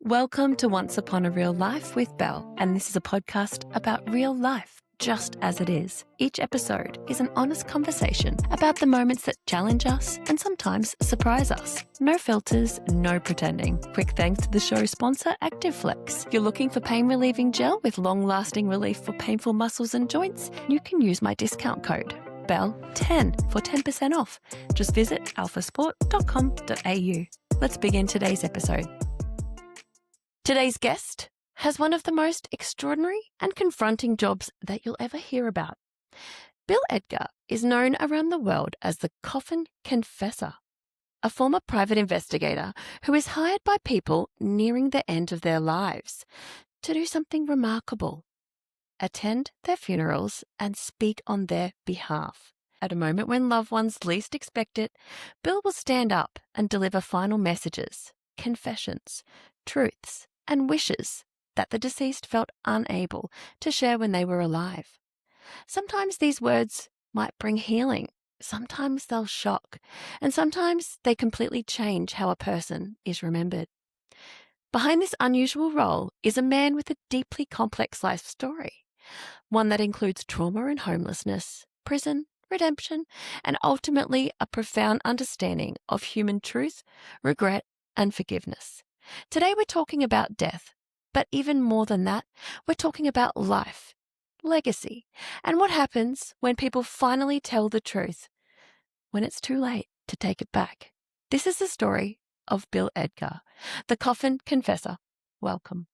Welcome to Once Upon a Real Life with Belle, and this is a podcast about real life, just as it is. Each episode is an honest conversation about the moments that challenge us and sometimes surprise us. No filters, no pretending. Quick thanks to the show sponsor, ActiveFlex. If you're looking for pain-relieving gel with long-lasting relief for painful muscles and joints, you can use my discount code, BELLE10 for 10% off. Just visit alphasport.com.au. Let's begin today's episode. Today's guest has one of the most extraordinary and confronting jobs that you'll ever hear about. Bill Edgar is known around the world as the Coffin Confessor, a former private investigator who is hired by people nearing the end of their lives to do something remarkable: attend their funerals and speak on their behalf. At a moment when loved ones least expect it, Bill will stand up and deliver final messages, confessions, truths, and wishes that the deceased felt unable to share when they were alive. Sometimes these words might bring healing, sometimes they'll shock, and sometimes they completely change how a person is remembered. Behind this unusual role is a man with a deeply complex life story, one that includes trauma and homelessness, prison, redemption, and ultimately a profound understanding of human truth, regret, and forgiveness. Today we're talking about death, but even more than that, we're talking about life, legacy, and what happens when people finally tell the truth, when it's too late to take it back. This is the story of Bill Edgar, the Coffin Confessor. Welcome.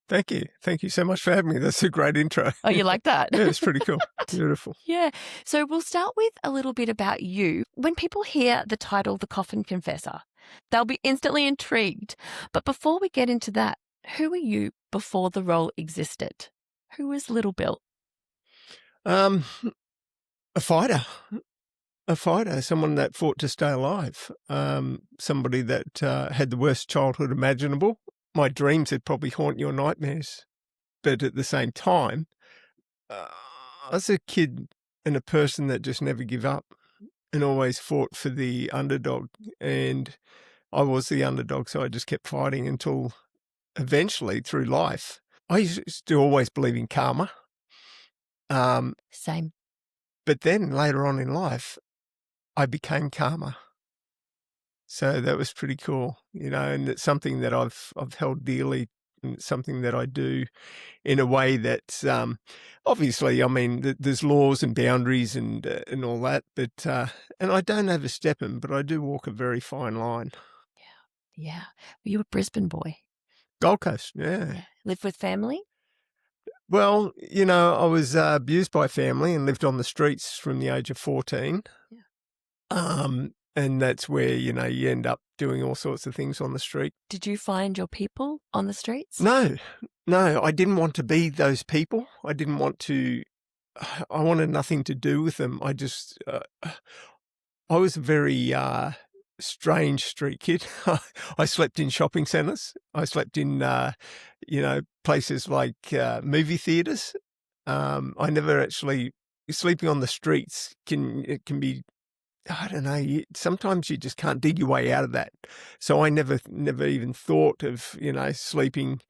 Thank you. Thank you so much for having me. That's a great intro. Oh, you like that? Yeah, it's pretty cool. Beautiful. Yeah. So we'll start with a little bit about you. When people hear the title, The Coffin Confessor, they'll be instantly intrigued. But before we get into that, who were you before the role existed? Who was Little Bill? A fighter. A fighter, someone that fought to stay alive, somebody that had the worst childhood imaginable. My dreams would probably haunt your nightmares. But at the same time, I was a kid and a person that just never give up and always fought for the underdog. And I was the underdog, so I just kept fighting until eventually through life, I used to always believe in karma. Same. But then later on in life, I became karma. So that was pretty cool, and it's something that I've held dearly, and it's something that I do in a way that's obviously, I mean, there's laws and boundaries and all that, but and I don't overstep them, but I do walk a very fine line. Yeah. Were you a Brisbane boy? Gold Coast, yeah. Lived with family? Well, I was abused by family and lived on the streets from the age of 14. Yeah. And that's where, you end up doing all sorts of things on the street. Did you find your people on the streets? No, I didn't want to be those people. I wanted nothing to do with them. I just, I was a very strange street kid. I slept in shopping centres. I slept in, places like movie theatres. I never actually, sleeping on the streets it can be, I don't know, sometimes you just can't dig your way out of that. So I never even thought of, sleeping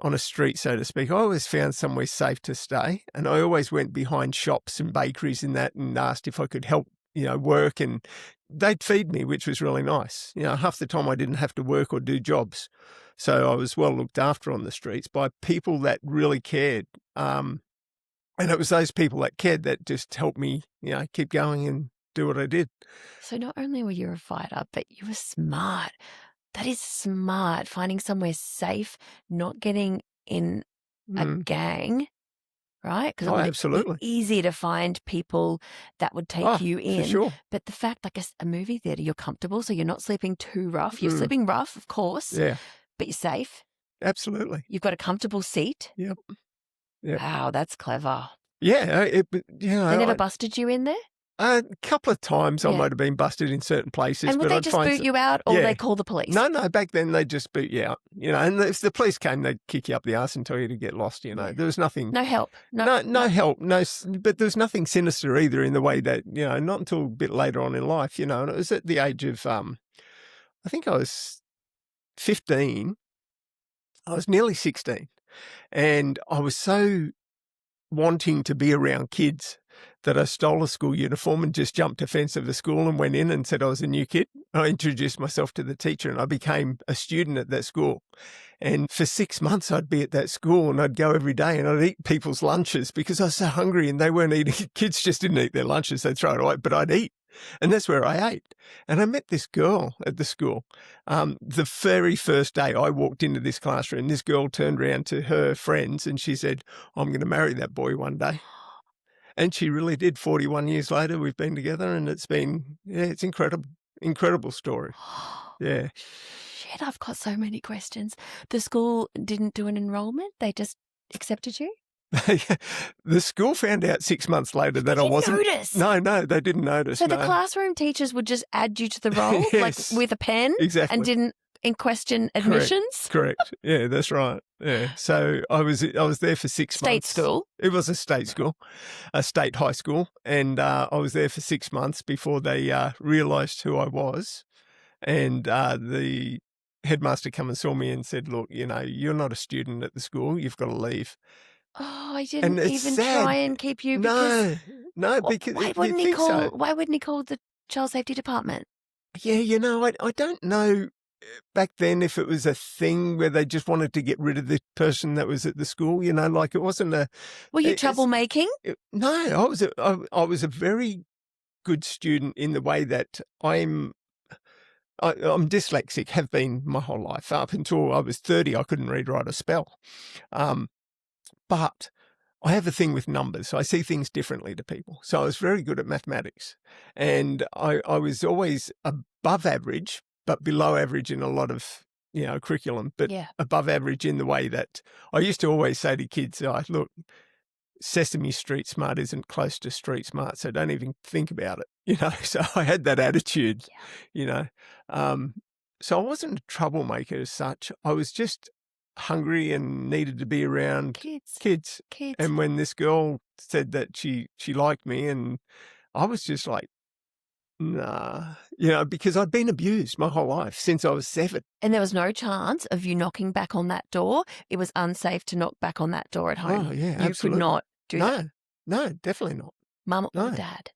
on a street, so to speak. I always found somewhere safe to stay. And I always went behind shops and bakeries and that and asked if I could help, work, and they'd feed me, which was really nice. Half the time I didn't have to work or do jobs. So I was well looked after on the streets by people that really cared. And it was those people that cared that just helped me, keep going and do what I did. So not only were you a fighter, but you were smart. That is smart, finding somewhere safe, not getting in a gang, right? Because absolutely. It's easy to find people that would take you in. For sure. But the fact, like a movie theatre, you're comfortable, so you're not sleeping too rough. You're sleeping rough, of course, but you're safe. Absolutely. You've got a comfortable seat. Yep. Wow, that's clever. Yeah. They never busted you in there? A couple of times I might have been busted in certain places. And would they just boot you out, or would they call the police? No, back then they'd just boot you out, and if the police came, they'd kick you up the arse and tell you to get lost, There was nothing. No help. No help. But there was nothing sinister either in the way that, not until a bit later on in life, and it was at the age of, I think I was 15, I was nearly 16, and I was so wanting to be around kids that I stole a school uniform and just jumped a fence of the school and went in and said I was a new kid. I introduced myself to the teacher and I became a student at that school. And for 6 months, I'd be at that school and I'd go every day and I'd eat people's lunches because I was so hungry and they weren't eating. Kids just didn't eat their lunches. They'd throw it away, but I'd eat. And that's where I ate. And I met this girl at the school. The very first day I walked into this classroom, this girl turned around to her friends and she said, I'm going to marry that boy one day. And she really did. 41 years later, we've been together and it's been, it's incredible. Incredible story. Yeah. Shit, I've got so many questions. The school didn't do an enrollment? They just accepted you? The school found out 6 months later that I wasn't. Notice? No, they didn't notice. So the classroom teachers would just add you to the roll, Yes, like with a pen, exactly. and didn't in question admissions? Correct. Yeah, that's right. Yeah. So I was there for 6 State months. school? It was a state school, a state high school, and I was there for 6 months before they realised who I was, and the headmaster come and saw me and said, "Look, you're not a student at the school. You've got to leave." Oh, I didn't even sad. try and keep you because No, because why you wouldn't he think call? so. Why wouldn't he call the child safety department? Yeah, I don't know back then if it was a thing where they just wanted to get rid of the person that was at the school. Like it wasn't a. Were you it's- troublemaking? No, I was a very good student in the way that I'm dyslexic, have been my whole life. Up until I was 30, I couldn't read, write, or spell. But I have a thing with numbers. I see things differently to people. So I was very good at mathematics. And I was always above average, but below average in a lot of, curriculum, but Yeah. above average in the way that I used to always say to kids, look, Sesame Street smart isn't close to street smart, so don't even think about it, So I had that attitude, So I wasn't a troublemaker as such. I was just hungry and needed to be around kids. And when this girl said that she liked me, and I was just like, nah, because I'd been abused my whole life since I was 7. And there was no chance of you knocking back on that door. It was unsafe to knock back on that door at home. Oh, yeah, you absolutely. could not do that. No, definitely not. Mum or No. Dad?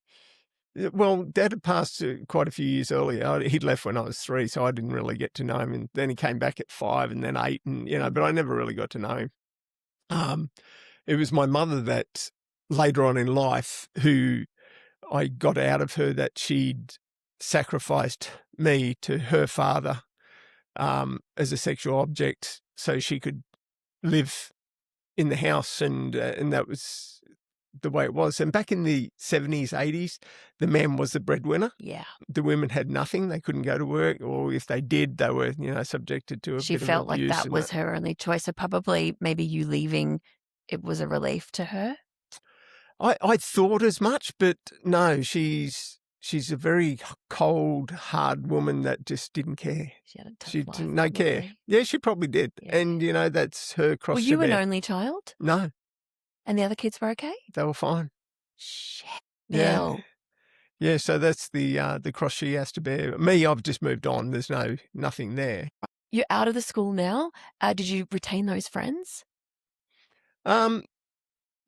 Well, Dad had passed quite a few years earlier. He'd left when I was 3, so I didn't really get to know him. And then he came back at 5 and then 8, and but I never really got to know him. It was my mother that later on in life who I got out of her that she'd sacrificed me to her father as a sexual object so she could live in the house, and that was the way it was. And back in the 70s, 80s, the man was the breadwinner. Yeah. The women had nothing. They couldn't go to work, or if they did, they were, subjected to a She bit of felt like abuse that and was her only choice. So probably maybe you leaving, it was a relief to her. I thought as much, but no, she's a very cold, hard woman that just didn't care. She had a tough She life, didn't no care. probably. Yeah, she probably did. Yeah. And, that's her cross Were to you an bear. only child? No, And the other kids were okay? they were fine. Shit. Yeah. Bill. Yeah, so that's the cross she has to bear. Me, I've just moved on. There's nothing there. You're out of the school now. Did you retain those friends?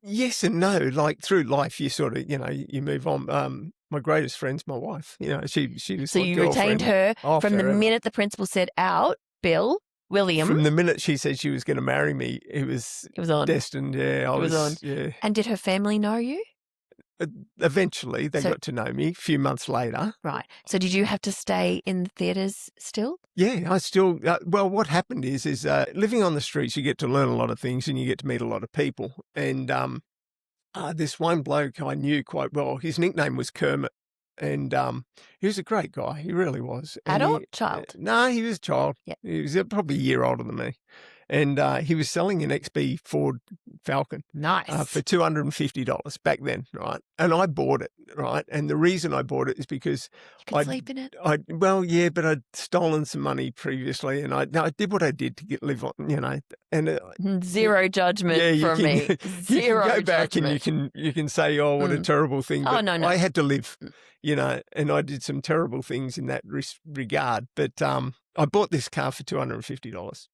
Yes and no. Like through life, you sort of, you move on. My greatest friend's my wife. She was So my you retained girlfriend. her from the forever. minute the principal said out, Bill, William. From the minute she said she was going to marry me, it was It was on. destined. Yeah, I It was on. Yeah. And did her family know you? Eventually, they So- got to know me a few months later. Right. So did you have to stay in the theatres still? Yeah, I still. Well, what happened is living on the streets, you get to learn a lot of things and you get to meet a lot of people. And this one bloke I knew quite well, his nickname was Kermit, and he was a great guy. He really was. And Adult? Child? No, he was a child. Yeah. He was probably a year older than me. And he was selling an XB Ford Falcon Nice. for $250 back then, right? And I bought it, right? And the reason I bought it is because you could I'd- sleep in it. but I'd stolen some money previously, and I did what I did to live on, and Zero judgment yeah, from me. you Zero can go back judgment. and you can say, oh, what a terrible thing. Oh, But no. I had to live, and I did some terrible things in that regard. But I bought this car for $250.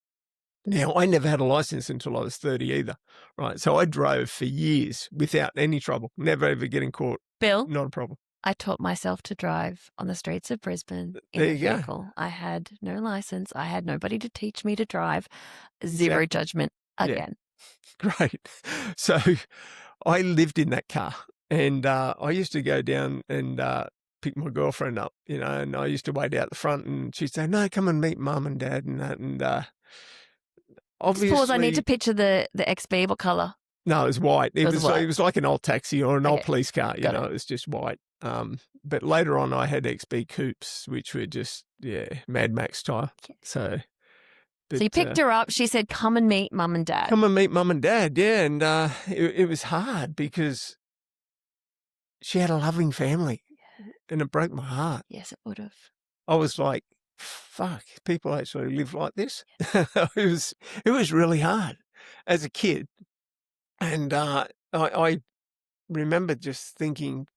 Now, I never had a license until I was 30 either, right? So I drove for years without any trouble, never ever getting caught. Bill, Not a problem. I taught myself to drive on the streets of Brisbane in There a you go. vehicle. I had no license. I had nobody to teach me to drive. Zero Exactly. judgment Yeah. again. Great. So I lived in that car, and I used to go down and pick my girlfriend up, and I used to wait out the front, and she'd say, "No, come and meet Mum and Dad," and that, and Just pause. I need to obviously, picture the XB. What colour? no, it was white. It was white. It was like an old taxi or an old Okay. police car, Got it. It was just white. But later on, I had XB coupes, which were just Mad Max style. Okay. So you picked her up. She said, "Come and meet Mum and Dad." come and meet Mum and Dad, yeah, and it was hard because she had a loving family, and it broke my heart. Yes, it would have. I was like, fuck, people actually live like this. It was really hard as a kid. And I remember just thinking,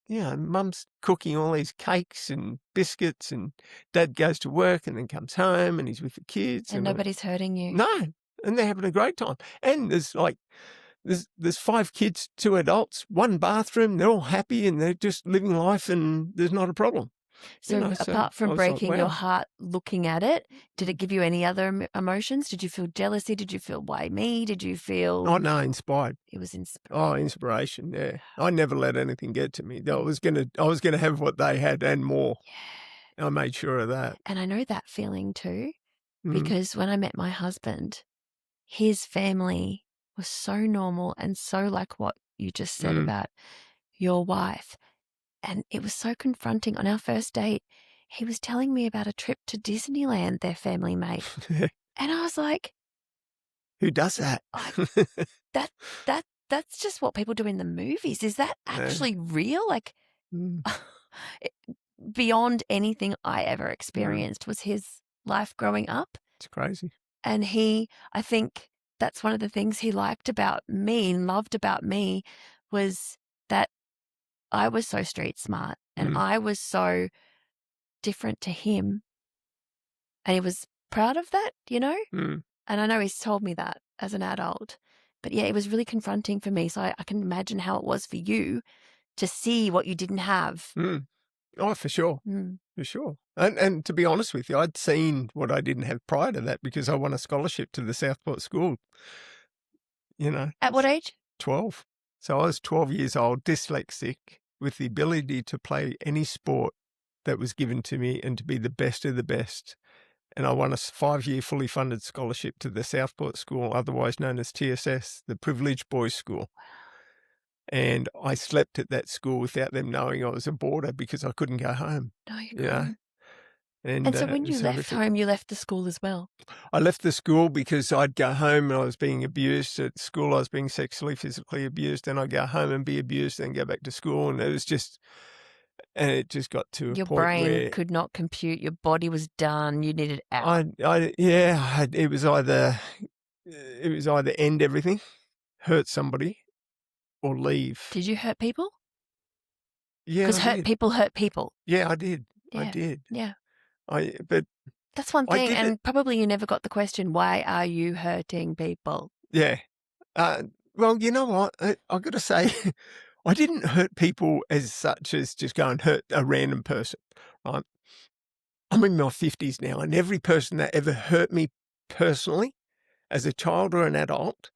Mum's cooking all these cakes and biscuits, and Dad goes to work and then comes home and he's with the kids. And nobody's hurting you. No, and they're having a great time. And there's 5 kids, 2 adults, 1 bathroom. They're all happy and they're just living life, and there's not a problem. So apart from breaking your heart looking at it, did it give you any other emotions? Did you feel jealousy? Did you feel, why me? Did you feel... Oh, no, inspired. It was inspired. Oh, inspiration, yeah. I never let anything get to me. I was gonna have what they had and more. Yeah. I made sure of that. And I know that feeling too, because when I met my husband, his family was so normal and so like what you just said about your wife. And it was so confronting. On our first date, he was telling me about a trip to Disneyland their family made. And I was like... Who does that? That's just what people do in the movies. Is that actually real? Like, beyond anything I ever experienced was his life growing up. It's crazy. And I think that's one of the things he liked about me and loved about me, was that I was so street smart and I was so different to him. And he was proud of that, And I know he's told me that as an adult. But yeah, it was really confronting for me. So I can imagine how it was for you to see what you didn't have. Oh, for sure. For sure. And to be honest with you, I'd seen what I didn't have prior to that because I won a scholarship to the Southport School. At what age? 12. So I was 12 years old, dyslexic, with the ability to play any sport that was given to me and to be the best of the best. And I won a 5-year fully funded scholarship to the Southport School, otherwise known as TSS, the Privileged Boys School. And I slept at that school without them knowing I was a boarder because I couldn't go home. No, you couldn't. And so when you left home, you left the school as well? I left the school because I'd go home and I was being abused. At school, I was being sexually, physically abused. Then I'd go home and be abused, then go back to school. And it just got to a point where... Your brain could not compute. Your body was done. You needed out. It was either end everything, hurt somebody, or leave. Did you hurt people? Yeah, because hurt people hurt people. Yeah, I did. Yeah. I did. Yeah. But that's one thing, and probably you never got the question, why are you hurting people? Yeah. Well, you know what? I've got to say, I didn't hurt people as such as just go and hurt a random person, right? I'm in my 50s now, and every person that ever hurt me personally, as a child or an adult,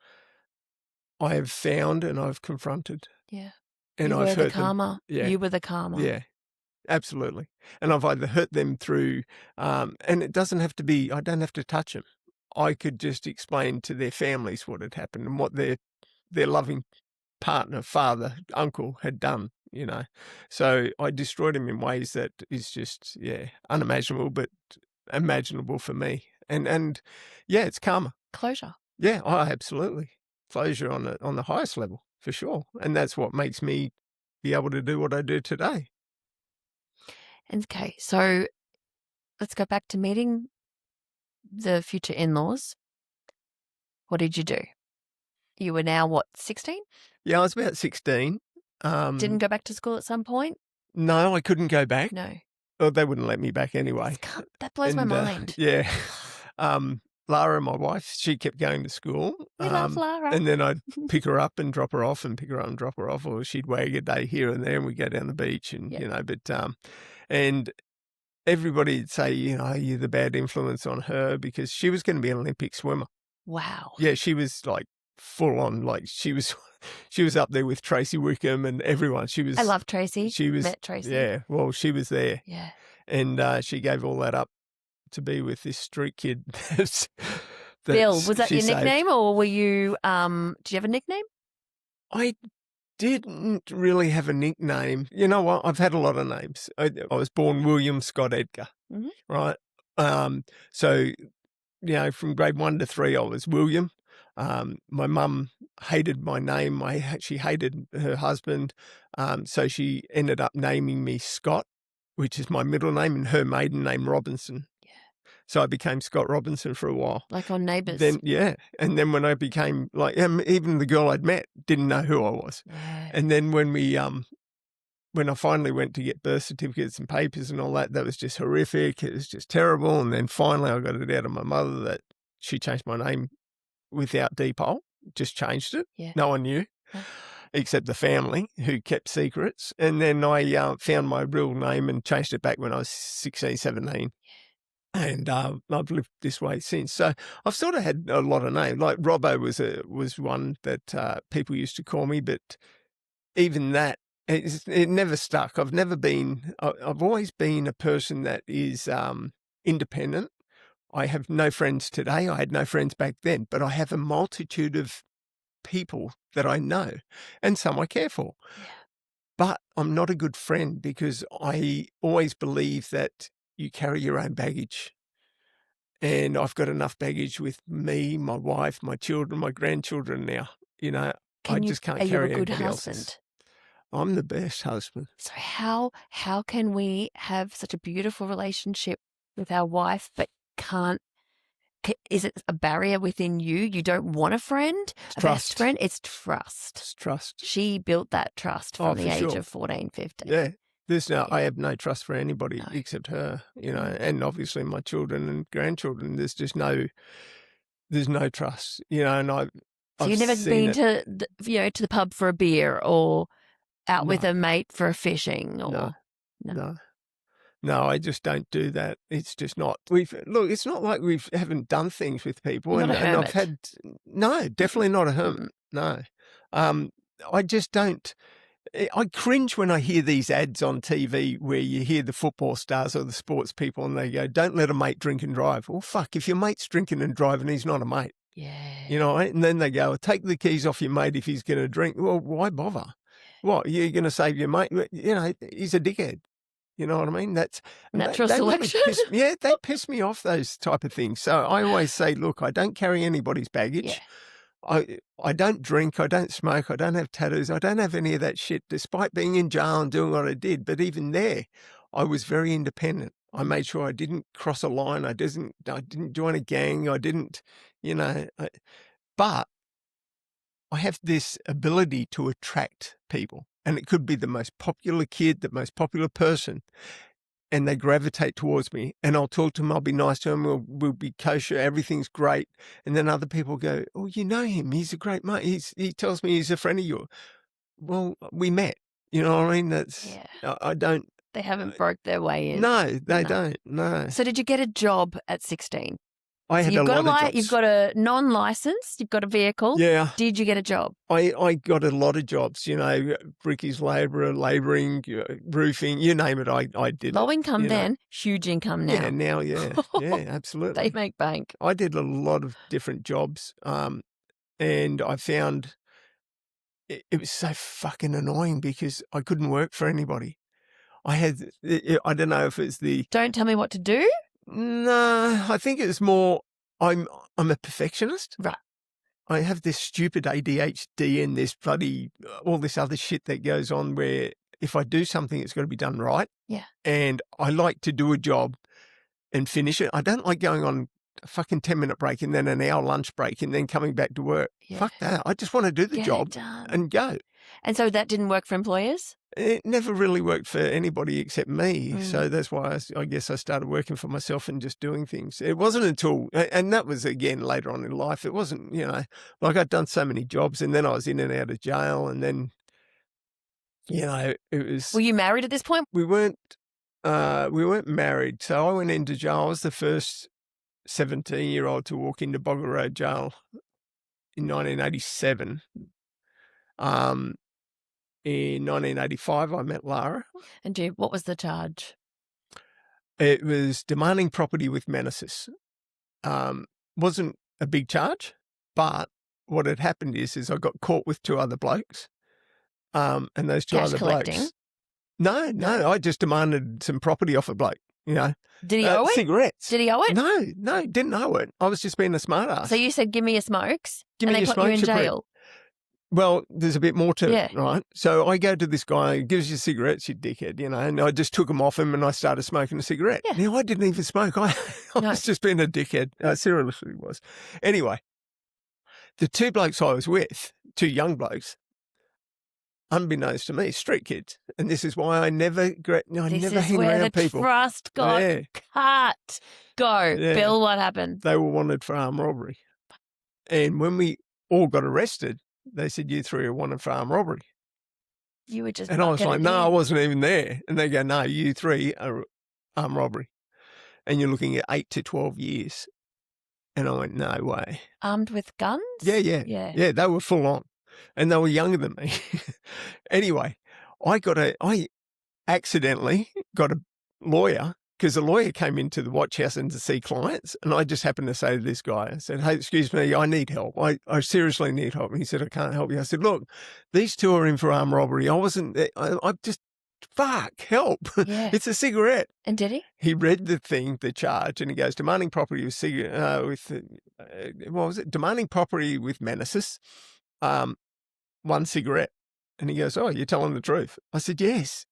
I have found and I've confronted. Yeah. And I've hurt them. Yeah. You were the karma. Yeah. Absolutely. And I've either hurt them through, and it doesn't have to be, I don't have to touch them. I could just explain to their families what had happened and what their loving partner, father, uncle had done, So I destroyed them in ways that is just, unimaginable, but imaginable for me. And it's karma. Closure. Yeah, absolutely. Closure on the highest level, for sure. And that's what makes me be able to do what I do today. Okay, so let's go back to meeting the future in-laws. What did you do? You were now, 16? Yeah, I was about 16. Didn't go back to school at some point? No, I couldn't go back. No. Well, they wouldn't let me back anyway. That blows my mind. Yeah. Lara, my wife, she kept going to school. We love Lara. And then I'd pick her up and drop her off and pick her up and drop her off, or she'd wag a day here and there and we'd go down the beach and, and everybody'd say, you're the bad influence on her because she was going to be an Olympic swimmer. Wow. Yeah, she was like full on, like she was up there with Tracy Wickham and everyone. I love Tracy. She was, met Tracy. Yeah, well, she was there. Yeah. And she gave all that up to be with this street kid. Bill, was that your nickname or were you, did you have a nickname? I didn't really have a nickname. You know what? I've had a lot of names. I was born William Scott Edgar, right? So, from grade 1 to 3, I was William. My mum hated my name. She hated her husband. So she ended up naming me Scott, which is my middle name, and her maiden name Robinson. Yeah. So I became Scott Robinson for a while. Like on Neighbours. Then, and then when I became even the girl I'd met didn't know who I was. Yeah. And then when I finally went to get birth certificates and papers and all that was just horrific. It was just terrible. And then finally I got it out of my mother that she changed my name without depot, just changed it. Yeah. No one knew. Yeah. Except the family who kept secrets. And then I found my real name and changed it back when I was 16, 17. And I've lived this way since. So I've sort of had a lot of names. Like Robbo was one that people used to call me, but even that, it never stuck. I've always been a person that is independent. I have no friends today. I had no friends back then, but I have a multitude of people that I know and some I care for. Yeah. But I'm not a good friend because I always believe that you carry your own baggage. And I've got enough baggage with me, my wife, my children, my grandchildren now. I just can't carry anybody else's. I'm the best husband. So how can we have such a beautiful relationship with our wife but can't? Is it a barrier within you? You don't want a friend, best friend? It's trust. It's trust. She built that trust from the age of 14, 15. Yeah. I have no trust for anybody except her, and obviously my children and grandchildren. There's just there's no trust, and I've you've never been to the pub for a beer or out with a mate for fishing or No, I just don't do that. It's just not. It's not like we haven't done things with people, and I've had definitely not a hermit. No, I just don't. I cringe when I hear these ads on TV where you hear the football stars or the sports people and they go, "Don't let a mate drink and drive." Well, fuck, if your mate's drinking and driving, he's not a mate. Yeah. And then they go, "Take the keys off your mate if he's going to drink." Well, why bother? What, you're going to save your mate? He's a dickhead. You know what I mean? That's natural selection. Really they piss me off, those type of things. So I always say, look, I don't carry anybody's baggage. Yeah. I don't drink. I don't smoke. I don't have tattoos. I don't have any of that shit, despite being in jail and doing what I did. But even there, I was very independent. I made sure I didn't cross a line. I didn't join a gang. I didn't, but I have this ability to attract people. And it could be the most popular kid, the most popular person, and they gravitate towards me. And I'll talk to them, I'll be nice to them, we'll be kosher, everything's great. And then other people go, "Oh, you know him, he's a great mate. He tells me he's a friend of yours." Well, we met. You know what I mean? I don't. They haven't broke their way in. No, they don't. No. So did you get a job at 16? I had a lot of jobs. You've got a non-licensed, you've got a vehicle. Yeah. Did you get a job? I got a lot of jobs, brickies labourer, labouring, roofing, you name it, I did. Low income then, huge income now. Yeah, now, yeah. Yeah, absolutely. They make bank. I did a lot of different jobs and I found it was so fucking annoying because I couldn't work for anybody. I don't know if it's the... Don't tell me what to do? No, I think it's more I'm a perfectionist. Right. I have this stupid ADHD and this bloody all this other shit that goes on where if I do something, it's got to be done right. Yeah. And I like to do a job and finish it. I don't like going on a fucking 10-minute break and then an hour lunch break and then coming back to work. Yeah. Fuck that. I just want to do the job and go. And so that didn't work for employers? It never really worked for anybody except me. So that's why I guess I started working for myself and just doing things. It wasn't until, and that was again later on in life, it wasn't, like I'd done so many jobs and then I was in and out of jail and then, it was. Were you married at this point? We weren't married. So I went into jail. I was the first 17-year-old to walk into Bogger Road Jail in 1987. In 1985, I met Lara. And what was the charge? It was demanding property with menaces. Wasn't a big charge, but what had happened is I got caught with two other blokes. And those two other blokes. No, I just demanded some property off a bloke, Did he owe it? Cigarettes. Did he owe it? No, didn't owe it. I was just being a smart ass. So you said, give me your smokes, Give me and your they put you in smokes, you prick. jail. Well, there's a bit more to it, right? So I go to this guy, he gives you cigarettes, you dickhead, and I just took them off him and I started smoking a cigarette. Yeah. Now, I didn't even smoke. I was just being a dickhead. I seriously was. Anyway, the two blokes I was with, two young blokes, unbeknownst to me, street kids. And this is why I never hang around people. This is where the trust got cut. Go. Yeah. Bill, what happened? They were wanted for armed robbery. And when we all got arrested, they said, you three are wanted for armed robbery. You were just. And I was like, no, I wasn't even there. And they go, no, you three are armed robbery. And you're looking at 8 to 12 years. And I went, no way. Armed with guns? Yeah. Yeah, they were full on. And they were younger than me. Anyway, I accidentally got a lawyer because the lawyer came into the watch house and to see clients. And I just happened to say to this guy, I said, hey, excuse me, I need help. I seriously need help. And he said, I can't help you. I said, look, these two are in for armed robbery. I just, fuck, help. Yeah. It's a cigarette. And did he? He read the charge, and he goes, demanding property demanding property with menaces, one cigarette. And he goes, oh, you're telling the truth. I said, yes.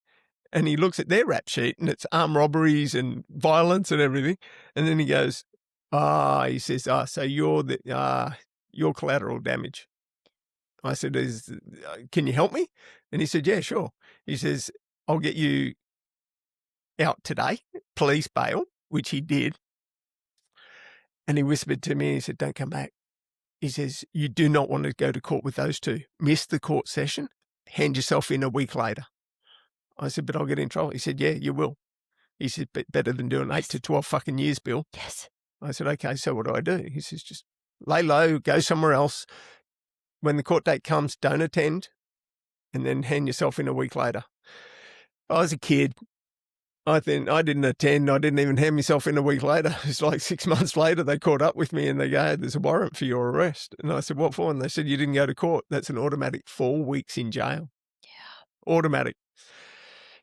And he looks at their rap sheet and it's armed robberies and violence and everything. And then he goes, he says, so you're collateral damage. I said, can you help me? And he said, yeah, sure. He says, I'll get you out today, police bail, which he did. And he whispered to me, he said, don't come back. He says, you do not want to go to court with those two. Miss the court session, hand yourself in a week later. I said, but I'll get in trouble. He said, yeah, you will. He said, but better than doing 8 to 12 fucking years, Bill. Yes. I said, okay, so what do I do? He says, just lay low, go somewhere else. When the court date comes, don't attend, and then hand yourself in a week later. I was a kid. I didn't attend. I didn't even hand myself in a week later. It's like 6 months later, they caught up with me and they go, hey, there's a warrant for your arrest. And I said, what for? And they said, you didn't go to court. That's an automatic 4 weeks in jail. Yeah. Automatic.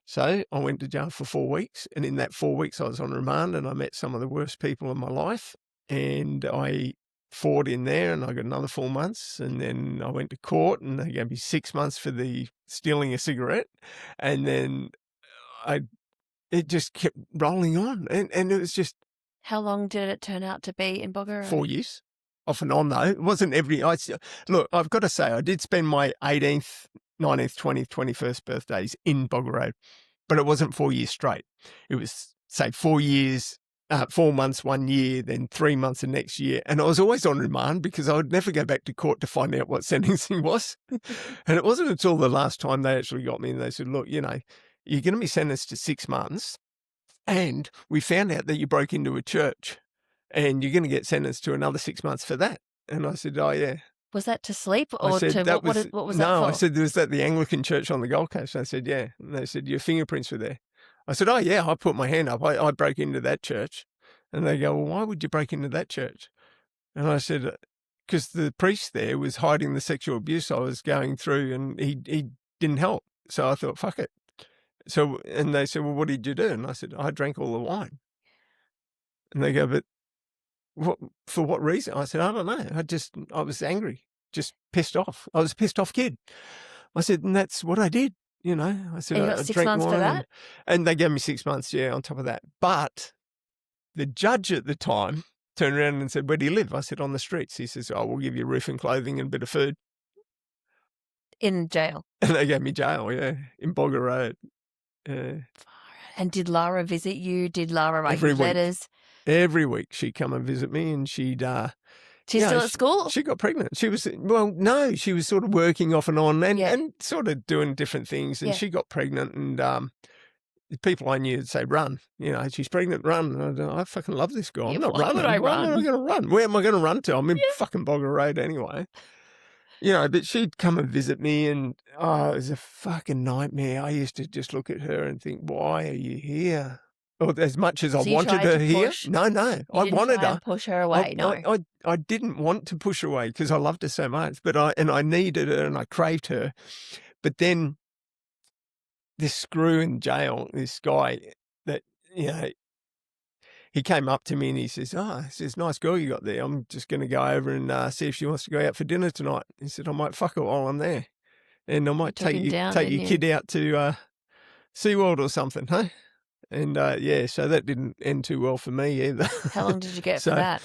So I went to jail for 4 weeks. And in that 4 weeks, I was on remand and I met some of the worst people in my life. And I fought in there and I got another 4 months. And then I went to court and they gave me 6 months for the stealing a cigarette. And then it just kept rolling on. And it was just. How long did it turn out to be in Bogger? 4 years. Off and on, though. It wasn't look, I've got to say, I did spend my 18th, 19th, 20th, 21st birthdays in Bogger Road, but it wasn't 4 years straight. It was, say, 4 years, 4 months, 1 year, then 3 months the next year. And I was always on remand because I would never go back to court to find out what sentencing was. And it wasn't until the last time they actually got me and they said, look, you're going to be sentenced to 6 months. And we found out that you broke into a church and you're going to get sentenced to another 6 months for that. And I said, oh, yeah. Was that to sleep or said, to what was that for? No, I said, was that the Anglican church on the Gold Coast? I said, yeah. And they said, your fingerprints were there. I said, oh, yeah, I put my hand up. I broke into that church. And they go, well, why would you break into that church? And I said, because the priest there was hiding the sexual abuse I was going through and he didn't help. So I thought, fuck it. So, and they said, well, what did you do? And I said, I drank all the wine. And they go, but for what reason? I said, I don't know. I was angry, just pissed off. I was a pissed off kid. I said, and that's what I did, I said, and you got 6 months for that? And they gave me 6 months, yeah, on top of that. But the judge at the time turned around and said, where do you live? I said, on the streets. He says, oh, we'll give you roof and clothing and a bit of food. In jail. And they gave me jail, in Bogger Road. Yeah. And did Lara visit you? Did Lara write Every you week. letters? Every week she'd come and visit me, and she'd She's still at school? She got pregnant. She was no, she was sort of working off and on and, Yeah. and sort of doing different things, and Yeah. she got pregnant, and the people I knew would say, "Run, she's pregnant, run." And I fucking love this girl. I'm not why running. would I Why run? am I going to run? Where am I going to run to? I'm in fucking Bogger Road anyway. But she'd come and visit me, and it was a fucking nightmare. I used to just look at her and think, "Why are you here?" Or as much as I So you wanted tried her to here, push? no, You I didn't wanted try her. and push her away, no. I didn't want to push her away because I loved her so much, but I needed her and I craved her. But then this screw in jail, this guy that he came up to me and he says, nice girl you got there. I'm just going to go over and see if she wants to go out for dinner tonight. He said, I might fuck her while I'm there. And I might take your kid out to SeaWorld or something, huh? And so that didn't end too well for me either. How long did you get for that?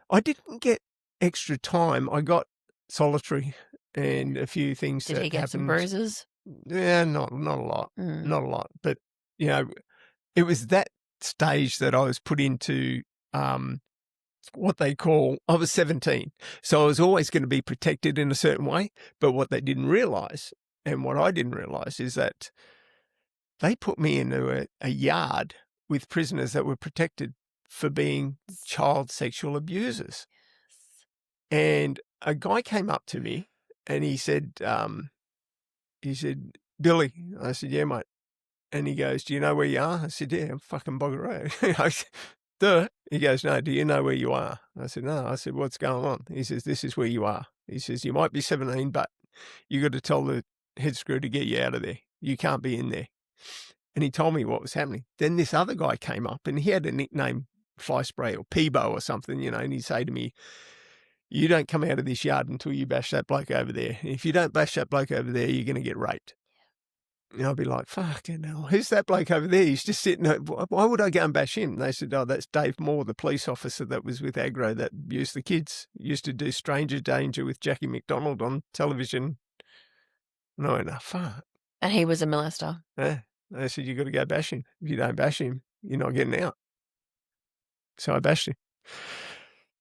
I didn't get extra time. I got solitary and a few things that happened. Did he get some bruises? Yeah, not a lot. Not a lot. But, it was that stage that I was put into what they call, I was 17. So I was always going to be protected in a certain way. But what they didn't realise, and what I didn't realise, is that they put me into a yard with prisoners that were protected for being child sexual abusers. And a guy came up to me and he said, Billy. I said, yeah, mate. And he goes, do you know where you are? I said, yeah, I'm fucking Bogger Road. I said, duh. He goes, no, do you know where you are? I said, no. I said, what's going on? He says, this is where you are. He says, you might be 17, but you got to tell the head screw to get you out of there. You can't be in there. And he told me what was happening. Then this other guy came up and he had a nickname, Fly Spray or Peebo or something, and he'd say to me, you don't come out of this yard until you bash that bloke over there. If you don't bash that bloke over there, you're going to get raped. And I'll be like, fucking hell, who's that bloke over there? He's just sitting there. Why would I go and bash him? And they said, oh, that's Dave Moore, the police officer that was with Agro that abused the kids. He used to do Stranger Danger with Jackie McDonald on television. And I went, oh, fuck. And he was a molester. Yeah. They said, you got to go bash him. If you don't bash him, you're not getting out. So I bashed him.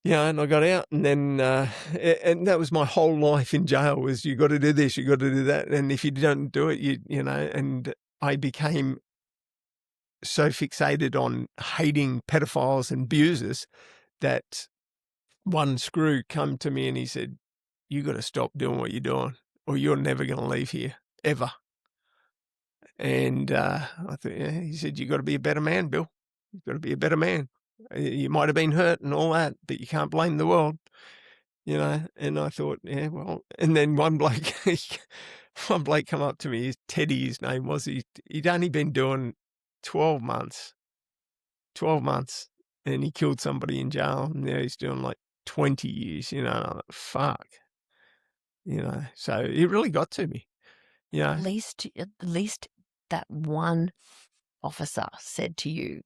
And I got out, and then and that was my whole life in jail was you got to do this, you got to do that, and if you don't do it, and I became so fixated on hating pedophiles and abusers that one screw come to me and he said, you got to stop doing what you're doing or you're never going to leave here, ever. And I thought, he said, you got to be a better man, Bill. You've got to be a better man. You might have been hurt and all that, but you can't blame the world, And I thought, well. And then one bloke come up to me. Teddy, his name was. He'd only been doing 12 months. 12 months, and he killed somebody in jail. And now he's doing like 20 years. And I'm like, fuck. So it really got to me. At least that one officer said to you,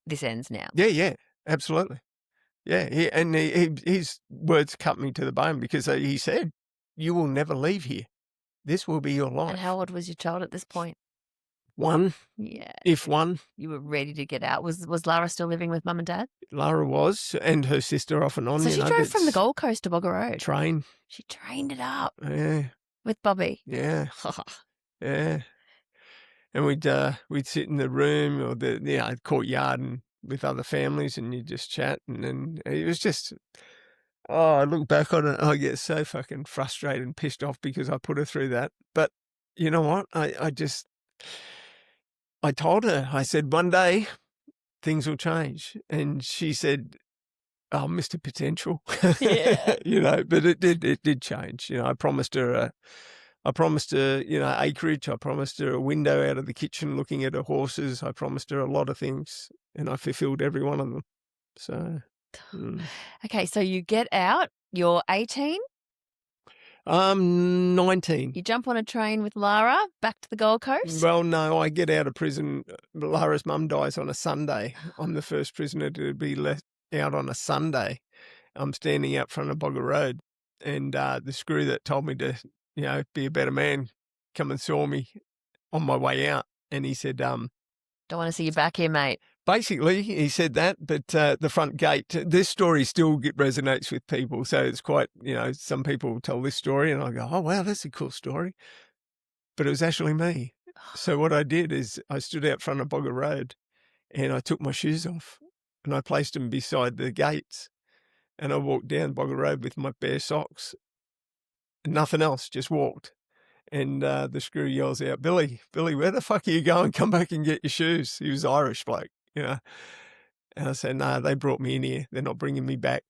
this ends now. Yeah, absolutely. Yeah, his words cut me to the bone because he said, you will never leave here. This will be your life. And how old was your child at this point? 1. Yeah. If 1. You were ready to get out. Was Lara still living with Mum and Dad? Lara was, and her sister off and on. So she drove from the Gold Coast to Bogger Road? Train. She trained it up. Yeah. With Bobby? Yeah. Yeah. And we'd sit in the room or the courtyard and with other families, and you just chat, and then it was just. Oh, I look back on it, I get so fucking frustrated and pissed off because I put her through that. But you know what? I told her, I said, one day things will change, and she said, "Oh, Mr. Potential," Yeah. But it did change. I promised her acreage. I promised her a window out of the kitchen looking at her horses. I promised her a lot of things, and I fulfilled every one of them. So, Okay, so you get out, you're 18? 19. You jump on a train with Lara back to the Gold Coast? Well, no, I get out of prison. Lara's mum dies on a Sunday. I'm the first prisoner to be let out on a Sunday. I'm standing out front of Bogger Road, and the screw that told me to be a better man, come and saw me on my way out. And he said, Don't want to see you back here, mate. basically, he said that, but the front gate, this story still resonates with people. So it's quite, some people tell this story and I go, oh, wow, that's a cool story. But it was actually me. So what I did is I stood out front of Bogger Road and I took my shoes off and I placed them beside the gates and I walked down Bogger Road with my bare socks. Nothing else, just walked. And the screw yells out, Billy, where the fuck are you going? Come back and get your shoes. He was Irish bloke, And I said, no, they brought me in here. They're not bringing me back.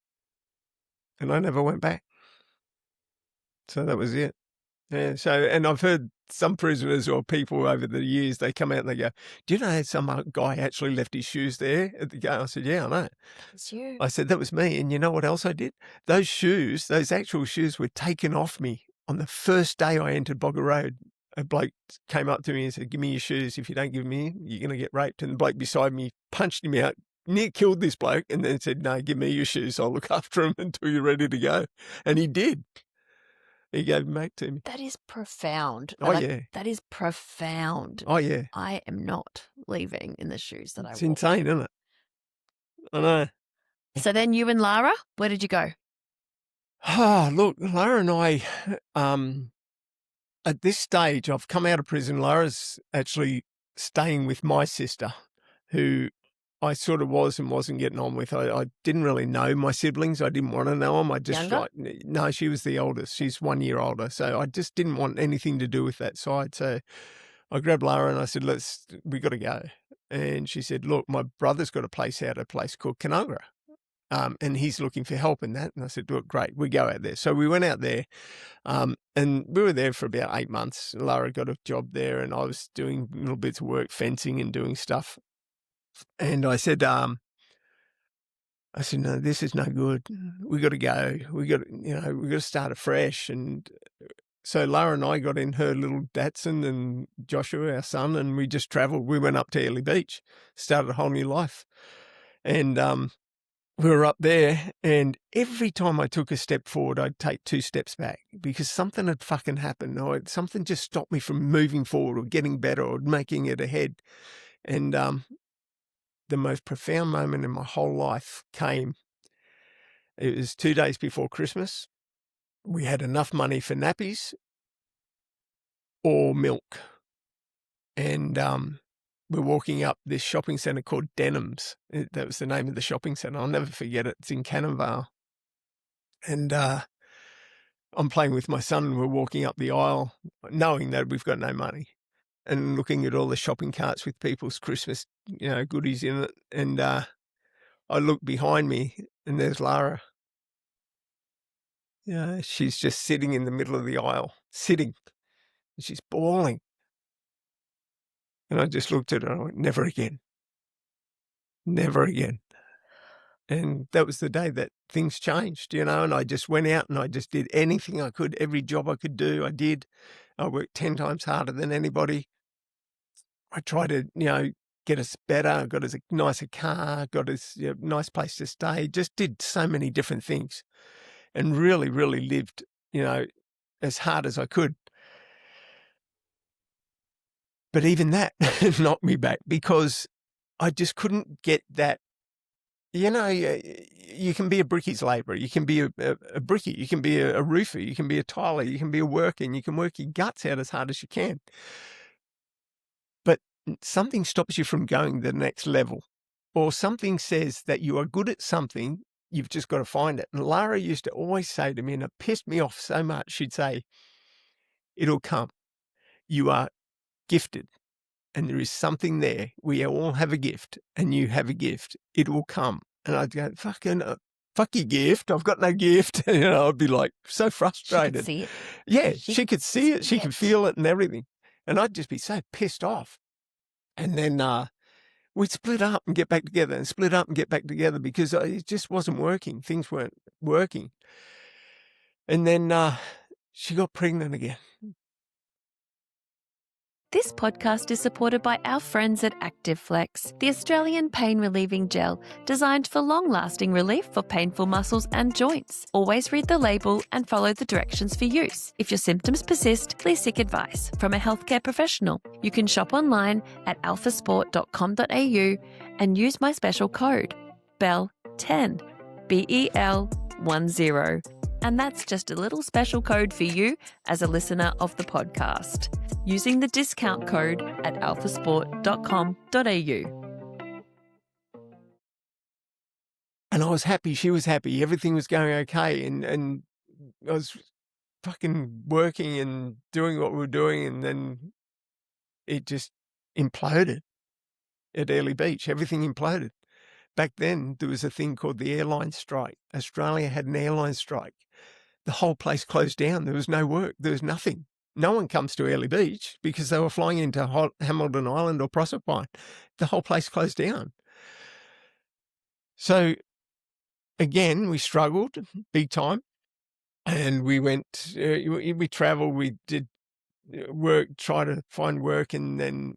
And I never went back. So that was it. Yeah. So, and I've heard some prisoners or people over the years, they come out and they go, do you know some guy actually left his shoes there at the gate? I said, yeah, I know. It's you. I said, that was me. And you know what else I did? Those shoes, those actual shoes were taken off me on the first day I entered Bogger Road. A bloke came up to me and said, give me your shoes. If you don't give me, you're going to get raped. And the bloke beside me punched him out, near killed this bloke, and then said, no, give me your shoes. I'll look after them until you're ready to go. And he did. He gave them back to me. That is profound. Oh, yeah. That is profound. Oh, yeah. I am not leaving in the shoes that I wore. It's insane, isn't it? I know. So then you and Lara, where did you go? Look, Lara and I, at this stage, I've come out of prison. Lara's actually staying with my sister, who I sort of was and wasn't getting on with. I didn't really know my siblings. I didn't want to know them. I just, no, she was the oldest. She's 1 year older. So I just didn't want anything to do with that side. So I grabbed Lara and I said, we got to go. And she said, look, my brother's got a place out, a place called Canagra. And he's looking for help in that. And I said, look, great, we go out there. So we went out there and we were there for about 8 months. Lara got a job there and I was doing little bits of work, fencing and doing stuff. And I said, no, this is no good. We got to go. We got to start afresh. And so Lara and I got in her little Datsun and Joshua, our son, and we just traveled. We went up to Airlie Beach, started a whole new life. And, we were up there and every time I took a step forward, I'd take 2 steps back because something had fucking happened or something just stopped me from moving forward or getting better or making it ahead. And the most profound moment in my whole life came. It was 2 days before Christmas. We had enough money for nappies or milk. And we're walking up this shopping centre called Denham's. That was the name of the shopping centre. I'll never forget it. It's in Cannonvale. And I'm playing with my son and we're walking up the aisle knowing that we've got no money and looking at all the shopping carts with people's Christmas, goodies in it. And I look behind me and there's Lara. She's just sitting in the middle of the aisle, sitting. And she's bawling. And I just looked at her and I went, never again. Never again. And that was the day that things changed, and I just went out and I just did anything I could. Every job I could do, I did. I worked 10 times harder than anybody. I tried to, get us better, got us a nicer car, got us a nice place to stay, just did so many different things and really, really lived, as hard as I could. But even that knocked me back because I just couldn't get that. You can be a brickies labourer, you can be a brickie, you can be a roofer, you can be a tiler, you can be a worker, and you can work your guts out as hard as you can. But something stops you from going to the next level, or something says that you are good at something, you've just got to find it. And Lara used to always say to me, and it pissed me off so much, she'd say, it'll come. You are gifted. And there is something there. We all have a gift, and you have a gift. It will come. And I'd go, fuck your gift. I've got no gift. I'd be like so frustrated. She could see it. Yeah, she could see it. She could feel it and everything. And I'd just be so pissed off. And then we'd split up and get back together and split up and get back together because it just wasn't working. Things weren't working. And then she got pregnant again. This podcast is supported by our friends at ActiveFlex, the Australian pain-relieving gel designed for long-lasting relief for painful muscles and joints. Always read the label and follow the directions for use. If your symptoms persist, please seek advice from a healthcare professional. You can shop online at alphasport.com.au and use my special code, BEL10, BEL10. And that's just a little special code for you as a listener of the podcast, using the discount code at alphasport.com.au. And I was happy. She was happy. Everything was going okay. And I was fucking working and doing what we were doing. And then it just imploded at Airlie Beach. Everything imploded. Back then, there was a thing called the airline strike. Australia had an airline strike. The whole place closed down. There was no work. There was nothing. No one comes to Airlie Beach because they were flying into Hamilton Island or Proserpine. The whole place closed down. So, again, we struggled big time. And we went, we travelled, we did work, try to find work. And then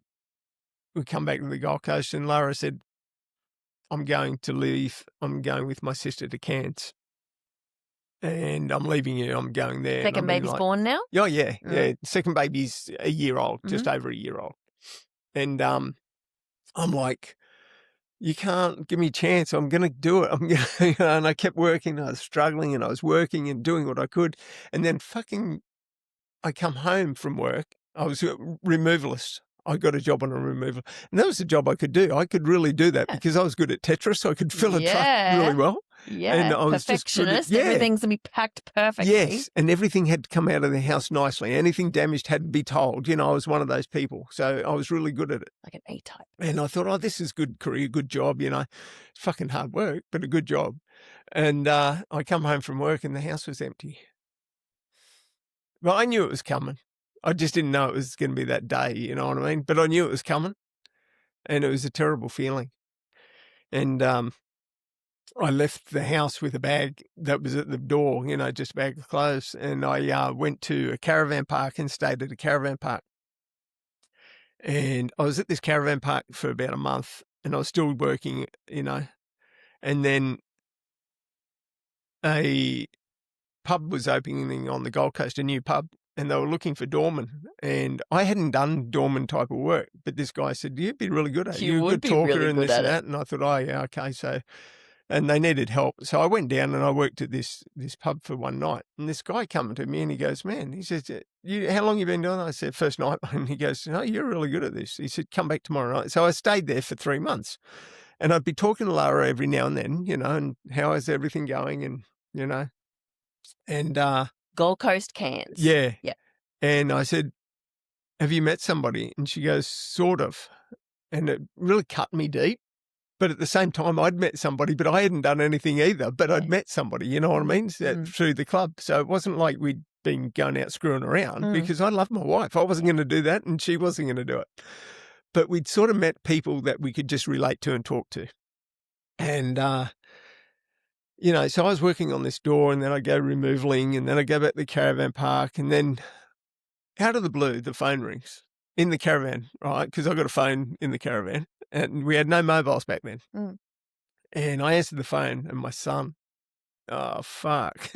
we come back to the Gold Coast and Lara said, I'm going to leave. I'm going with my sister to Cairns. And I'm leaving you. I'm going there. Second baby's born now? Oh, yeah. Yeah. Second baby's a year old, just over a year old. And I'm like, you can't give me a chance. I'm going to do it. I'm going to, and I kept working. I was struggling and I was working and doing what I could. And then I come home from work. I was a removalist. I got a job on a removal. And that was a job I could do. I could really do that because I was good at Tetris. So I could fill a truck really well. Yeah, and I was perfectionist. Just everything's going to be packed perfectly. Yes, and everything had to come out of the house nicely. Anything damaged had to be told. I was one of those people. So I was really good at it. Like an A-type. And I thought, this is good career, good job. It's fucking hard work, but a good job. And I come home from work and the house was empty. Well, I knew it was coming. I just didn't know it was going to be that day, you know what I mean? But I knew it was coming, and it was a terrible feeling. And I left the house with a bag that was at the door, just a bag of clothes, and I went to a caravan park and stayed at a caravan park. And I was at this caravan park for about a month, and I was still working, and then a pub was opening on the Gold Coast, a new pub, and they were looking for doormen. And I hadn't done doorman type of work, but this guy said, you'd be really good at it. You're a good talker really and this and that. And I thought, yeah, okay. So, and they needed help. So I went down and I worked at this pub for one night. And this guy came to me and he goes, man, he says, how long you been doing that? I said, first night. And he goes, no, you're really good at this. He said, come back tomorrow night. So I stayed there for 3 months. And I'd be talking to Lara every now and then, and how is everything going? And, and Gold Coast Cairns. Yeah. Yeah. And I said, have you met somebody? And she goes, sort of. And it really cut me deep. But at the same time, I'd met somebody, but I hadn't done anything either. But I'd met somebody, you know what I mean, through the club. So it wasn't like we'd been going out screwing around because I loved my wife. I wasn't going to do that and she wasn't going to do it. But we'd sort of met people that we could just relate to and talk to. And, so I was working on this door and then I'd go removaling and then I'd go back to the caravan park and then out of the blue, the phone rings in the caravan, right? Because I got a phone in the caravan and we had no mobiles back then. And I answered the phone and my son, oh, fuck.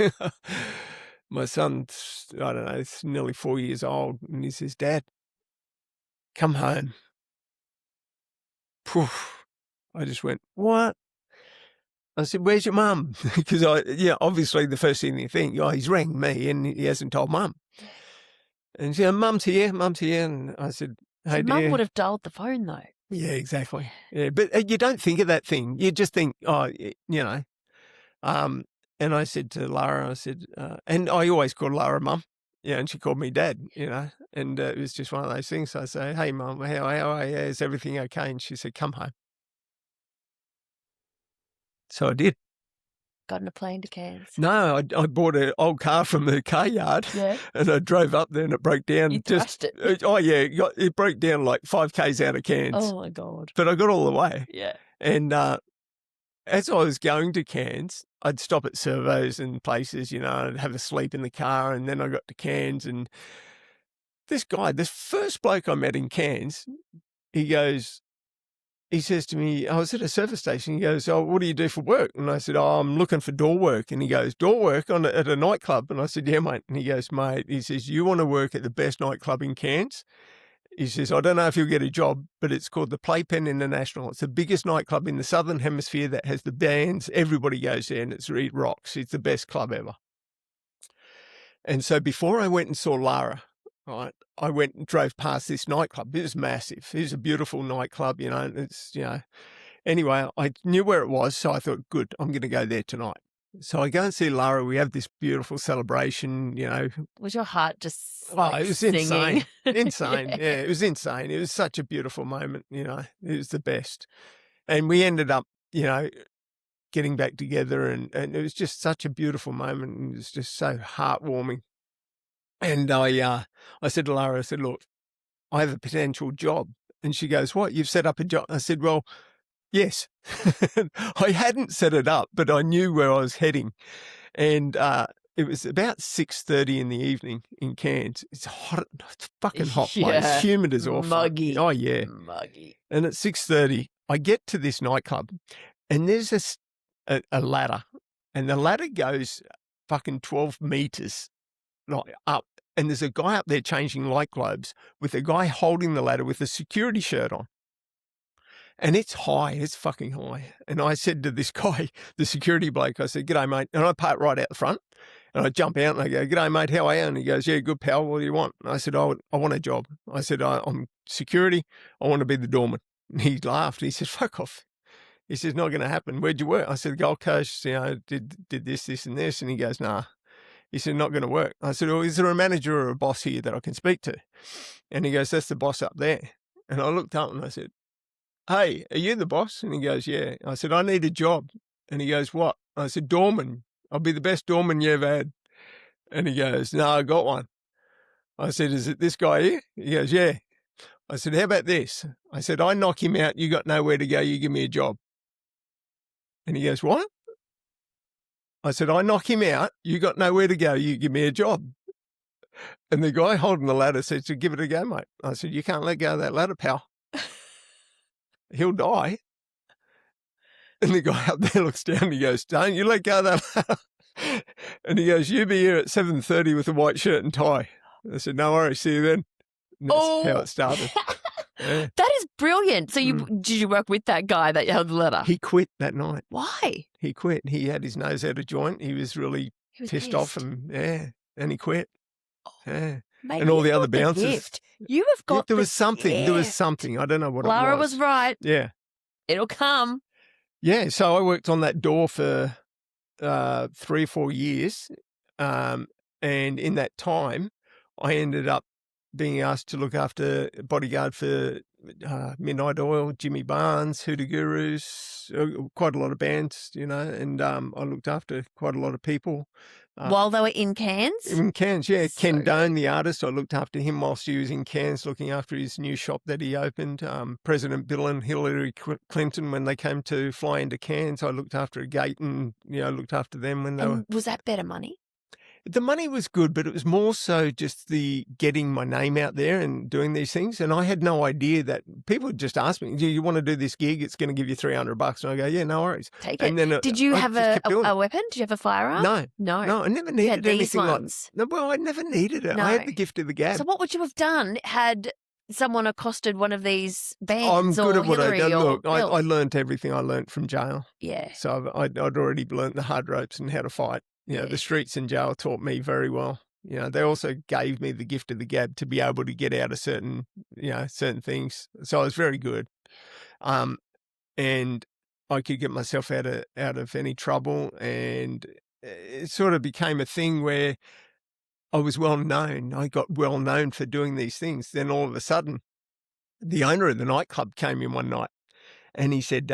My son's, I don't know, it's nearly 4 years old. And he says, Dad, come home. Poof. I just went, what? I said, where's your mum? Because obviously the first thing you think, he's rang me and he hasn't told mum. And she said, mum's here. And I said, hey, dear. Mum would have dialed the phone though. Yeah, exactly. Yeah, but you don't think of that thing. You just think, And I said to Lara, and I always called Lara mum. Yeah, and she called me dad, and it was just one of those things. So I say, hey, mum, how are you? Is everything okay? And she said, come home. So I did. Got on a plane to Cairns. No, I bought an old car from the car yard and I drove up there and it broke down. You thrashed it. It broke down like 5 Ks out of Cairns. Oh, my God. But I got all the way. Yeah. And as I was going to Cairns, I'd stop at servos and places, I'd have a sleep in the car and then I got to Cairns and this guy, this first bloke I met in Cairns, he says to me, I was at a service station. He goes, "Oh, what do you do for work?" And I said, "Oh, I'm looking for door work." And he goes, "Door work at a nightclub?" And I said, "Yeah, mate." And he goes, "Mate," he says, "you want to work at the best nightclub in Cairns?" He says, "I don't know if you'll get a job, but it's called the Playpen International. It's the biggest nightclub in the Southern Hemisphere that has the bands. Everybody goes there and it rocks. It's the best club ever." And so before I went and saw Lara, right, I went and drove past this nightclub. It was massive. It was a beautiful nightclub, and it's, anyway, I knew where it was. So I thought, good, I'm going to go there tonight. So I go and see Lara. We have this beautiful celebration, Was your heart just Oh, like it was singing? insane. Insane. Yeah, it was insane. It was such a beautiful moment, It was the best. And we ended up, getting back together and it was just such a beautiful moment. And it was just so heartwarming. And I said to Lara, I said, "Look, I have a potential job." And she goes, "What? You've set up a job?" I said, "Well, yes." I hadn't set it up, but I knew where I was heading. And it was about 6:30 in the evening in Cairns. It's hot. It's a fucking hot place. Yeah. Humid as all fuck. Muggy. Oh, yeah. Muggy. And at 6:30, I get to this nightclub and there's a ladder. And the ladder goes fucking 12 meters up. And there's a guy up there changing light globes with a guy holding the ladder with a security shirt on. And it's high, it's fucking high. And I said to this guy, the security bloke, I said, "G'day, mate." And I park right out the front. And I jump out and I go, "G'day, mate, how are you?" And he goes, "Yeah, good, pal. What do you want?" And I said, I want a job." I said, "I'm security. I want to be the doorman." And he laughed. He said, "Fuck off." He says, "Not going to happen. Where'd you work?" I said, "Gold Coast, did this and this." And he goes, "Nah." He said, "Not going to work." I said, "Well, is there a manager or a boss here that I can speak to?" And he goes, "That's the boss up there." And I looked up and I said, "Hey, are you the boss?" And he goes, "Yeah." I said, "I need a job." And he goes, "What?" I said, "Doorman. I'll be the best doorman you ever had." And he goes, "No, I got one." I said, "Is it this guy here?" He goes, "Yeah." I said, "How about this?" I said, "I knock him out. You got nowhere to go. You give me a job." And he goes, "What?" I said, "I knock him out. You got nowhere to go. You give me a job." And the guy holding the ladder said, "So give it a go, mate." I said, "You can't let go of that ladder, pal. He'll die." And the guy up there looks down and he goes, "Don't you let go of that ladder." And he goes, "You be here at 7:30 with a white shirt and tie." I said, "No worries, see you then." And that's how it started. Yeah. That is brilliant. So did you work with that guy that held the letter? He quit that night. Why? He quit. He had his nose out of joint. He was really pissed off and he quit. Yeah. Mate, and all the you've other got the bouncers. gift. You have got there the was something. gift. There was something. I don't know what Lara it was. was right. Yeah. It'll come. Yeah. So I worked on that door for 3 or 4 years. And in that time, I ended up being asked to look after bodyguard for Midnight Oil, Jimmy Barnes, Hoodoo Gurus, quite a lot of bands, and I looked after quite a lot of people. While they were in Cairns? In Cairns, yeah. So Ken Doan, the artist, I looked after him whilst he was in Cairns, looking after his new shop that he opened. President Bill and Hillary Clinton, when they came to fly into Cairns, I looked after a gate and, looked after them when they were... Was that better money? The money was good, but it was more so just the getting my name out there and doing these things. And I had no idea that people would just ask me, "Do you want to do this gig? It's going to give you $300. And I go, "Yeah, no worries." Take and it. Then Did you have a weapon? Did you have a firearm? No, I never needed You had these anything ones. like. No, well, I never needed it. No. I had the gift of the gab. So what would you have done had someone accosted one of these bands? I'm good or at what I Hillary do. or Look, Bill? I learnt everything I learnt from jail. Yeah. So I'd already learnt the hard ropes and how to fight. The streets in jail taught me very well. They also gave me the gift of the gab to be able to get out of certain things. So I was very good. And I could get myself out of any trouble. And it sort of became a thing where I was well known. I got well known for doing these things. Then all of a sudden, the owner of the nightclub came in one night and he said,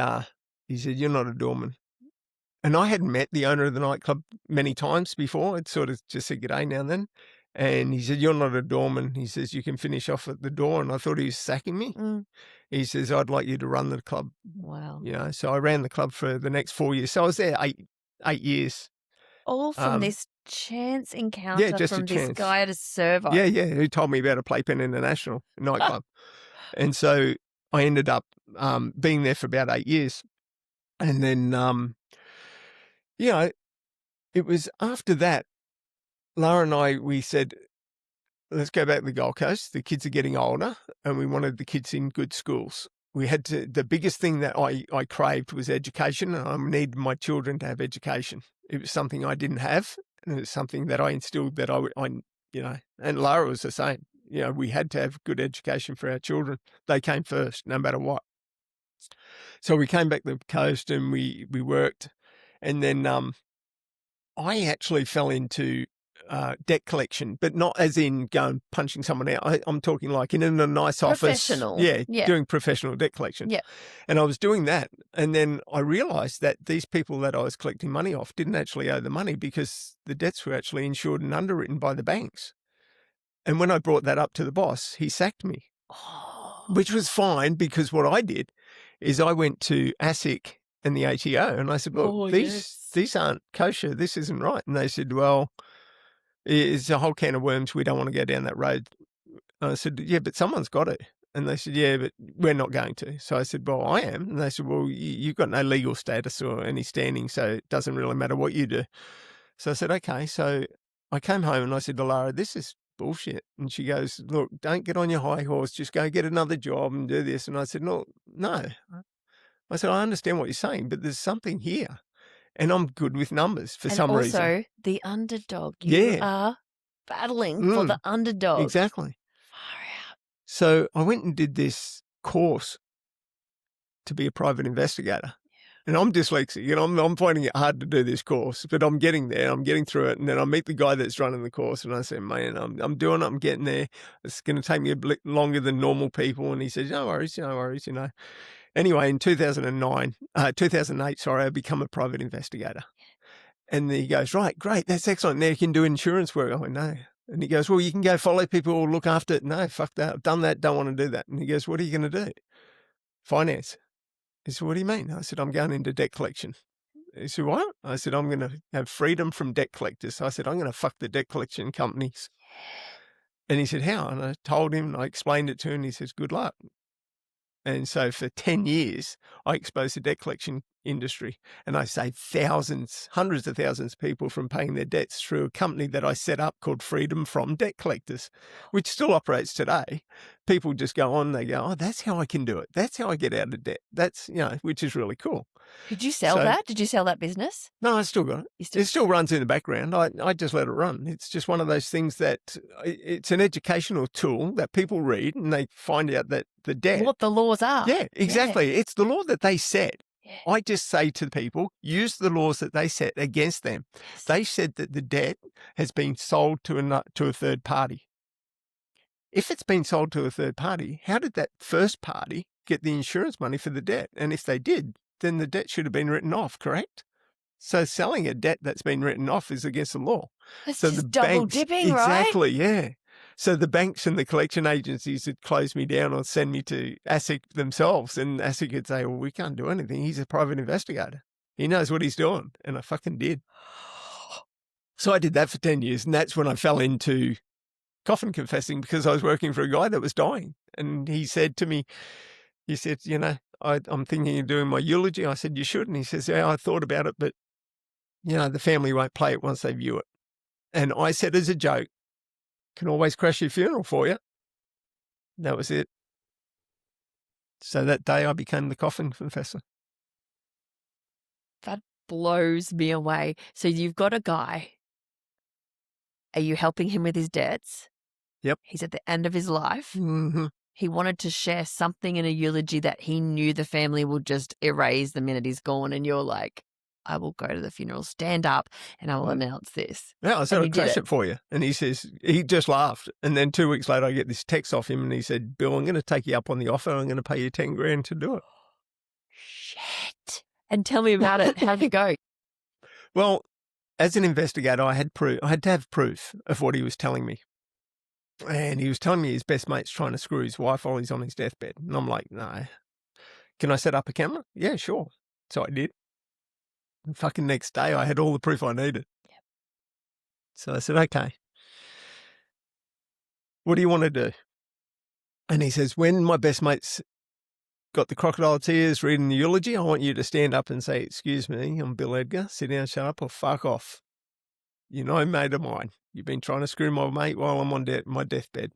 "You're not a doorman." And I hadn't met the owner of the nightclub many times before. I'd sort of just said g'day now and then. And he said, "You're not a doorman." He says, "You can finish off at the door." And I thought he was sacking me. He says, "I'd like you to run the club." Wow. So I ran the club for the next 4 years. So I was there eight years. All from this chance encounter just a from this chance. guy at a servo. Yeah, who told me about a Playpen International nightclub. And so I ended up being there for about 8 years. And then, it was after that, Lara and I, we said, let's go back to the Gold Coast. The kids are getting older and we wanted the kids in good schools. We had to, the biggest thing that I craved was education, and I needed my children to have education. It was something I didn't have, and it was something that I instilled that and Lara was the same. We had to have good education for our children. They came first, no matter what. So we came back to the coast and we worked, and then I actually fell into debt collection, but not as in going punching someone out. I'm talking like in a nice office. Professional. Yeah, Yeah. doing professional debt collection. Yeah. And I was doing that. And then I realized that these people that I was collecting money off didn't actually owe the money because the debts were actually insured and underwritten by the banks. And when I brought that up to the boss, he sacked me, which was fine because what I did is I went to ASIC and the ATO and I said, look, these aren't kosher. This isn't right. And they said, well, it's a whole can of worms. We don't want to go down that road. And I said, yeah, but someone's got it. And they said, yeah, but we're not going to. So I said, well, I am. And they said, well, you've got no legal status or any standing, so it doesn't really matter what you do. So I said, okay. So I came home and I said to Lara, this is bullshit. And she goes, look, don't get on your high horse. Just go get another job and do this. And I said, no. I said, I understand what you're saying, but there's something here. And I'm good with numbers for some reason. And also the underdog. You are battling for the underdog. Exactly. Far out. So I went and did this course to be a private investigator. And I'm dyslexic, I'm finding it hard to do this course, but I'm getting there. I'm getting through it. And then I meet the guy that's running the course and I say, man, I'm doing it. I'm getting there. It's going to take me a bit longer than normal people. And he says, no worries. Anyway, in 2008, I become a private investigator. And he goes, right, great, that's excellent. Now you can do insurance work. I went, no. And he goes, well, you can go follow people or look after it. No, fuck that. I've done that. Don't want to do that. And he goes, what are you going to do? Finance. He said, what do you mean? I said, I'm going into debt collection. He said, what? I said, I'm going to have freedom from debt collectors. So I said, I'm going to fuck the debt collection companies. And he said, how? And I told him, I explained it to him, and he says, good luck. And so for 10 years, I exposed the debt collection industry, and I saved thousands, hundreds of thousands of people from paying their debts through a company that I set up called Freedom from Debt Collectors, which still operates today. People just go on, they go, oh, that's how I can do it. That's how I get out of debt. That's, which is really cool. Did you sell that? Did you sell that business? No, I still got it. It still runs in the background. I just let it run. It's just one of those things that it's an educational tool that people read and they find out that the debt. What the laws are. Yeah, exactly. Yeah. It's the law that they set. Yeah. I just say to the people, use the laws that they set against them. Yes. They said that the debt has been sold to a third party. If it's been sold to a third party, how did that first party get the insurance money for the debt? And if they did, then the debt should have been written off, correct? So selling a debt that's been written off is against the law. That's so just the double banks, dipping, right? Exactly, yeah. So the banks and the collection agencies would close me down or send me to ASIC themselves, and ASIC would say, well, we can't do anything. He's a private investigator. He knows what he's doing. And I fucking did. So I did that for 10 years, and that's when I fell into coffin confessing, because I was working for a guy that was dying. And he said to me, I'm thinking of doing my eulogy. I said, you should. And he says, yeah, I thought about it, but, the family won't play it once they view it. And I said as a joke, can always crash your funeral for you. That was it. So that day I became the coffin confessor. That blows me away. So you've got a guy. Are you helping him with his debts? Yep. He's at the end of his life. Mm-hmm. He wanted to share something in a eulogy that he knew the family will just erase the minute he's gone. And you're like, I will go to the funeral, stand up, and I will announce this. Yeah, I said, I'll crash it for you. And he says, he just laughed. And then 2 weeks later, I get this text off him and he said, Bill, I'm going to take you up on the offer. I'm going to pay you 10 grand to do it. Shit. And tell me about it. How'd it go? Well, as an investigator, I had to have proof of what he was telling me. And he was telling me his best mate's trying to screw his wife while he's on his deathbed. And I'm like, no. Can I set up a camera? Yeah, sure. So I did. The fucking next day, I had all the proof I needed. Yep. So I said, okay, what do you want to do? And he says, when my best mate's got the crocodile tears reading the eulogy, I want you to stand up and say, excuse me, I'm Bill Edgar, sit down, shut up, or fuck off. You're no mate of mine. You've been trying to screw my mate while I'm on my deathbed.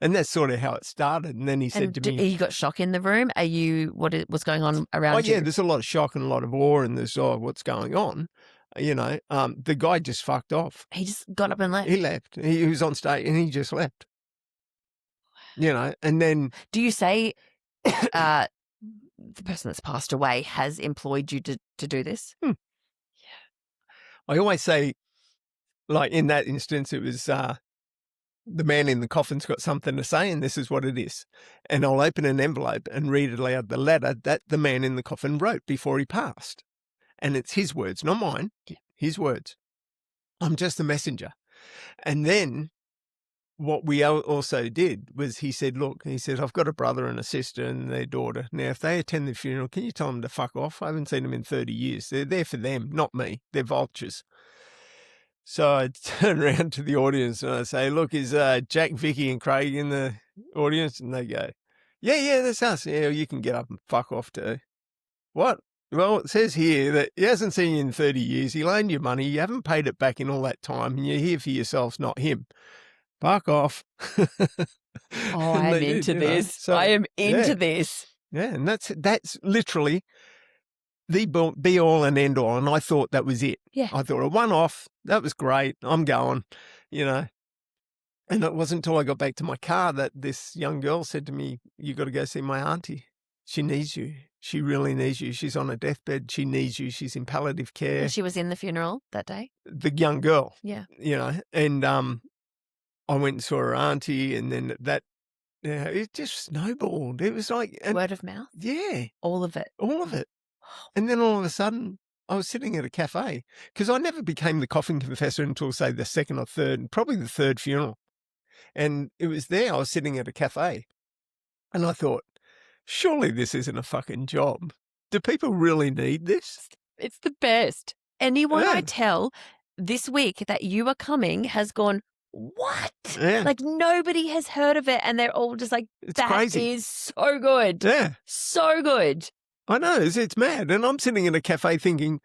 And that's sort of how it started. And then he said to me, you got shock in the room? What's going on around you? Oh, yeah, there's a lot of shock and a lot of awe, and there's, what's going on? The guy just fucked off. He just got up and left. He left. He was on stage and he just left. And then... Do you say the person that's passed away has employed you to do this? Yeah. I always say, like in that instance, it was... the man in the coffin's got something to say, and this is what it is. And I'll open an envelope and read aloud the letter that the man in the coffin wrote before he passed. And it's his words, not mine. Yeah. His words. I'm just the messenger. And then what we also did was he said, look, I've got a brother and a sister and their daughter. Now, if they attend the funeral, can you tell them to fuck off? I haven't seen them in 30 years. They're there for them, not me. They're vultures. So I turn around to the audience and I say, look, is Jack, Vicky and Craig in the audience? And they go, yeah, that's us. Yeah, you can get up and fuck off too. What? Well, it says here that he hasn't seen you in 30 years. He loaned you money. You haven't paid it back in all that time. And you're here for yourselves, not him. Fuck off. Oh, I'm into this. So, I am into this. Yeah, and that's literally the be all and end all. And I thought that was it. Yeah. I thought a one-off, that was great. I'm going, And it wasn't until I got back to my car that this young girl said to me, you got to go see my auntie. She needs you. She really needs you. She's on a deathbed. She needs you. She's in palliative care. And she was in the funeral that day? The young girl. Yeah. And I went and saw her auntie, and then it just snowballed. It was like... Word of mouth? Yeah. All of it? All of it. And then all of a sudden, I was sitting at a cafe, because I never became the Coffin Confessor until, say, the second or third, probably the third funeral. And it was there, I was sitting at a cafe, and I thought, surely this isn't a fucking job. Do people really need this? It's the best. Anyone I tell this week that you are coming has gone, what? Yeah. Like nobody has heard of it, and they're all just like, it's crazy. Is so good. Yeah. So good. I know, it's mad. And I'm sitting in a cafe thinking,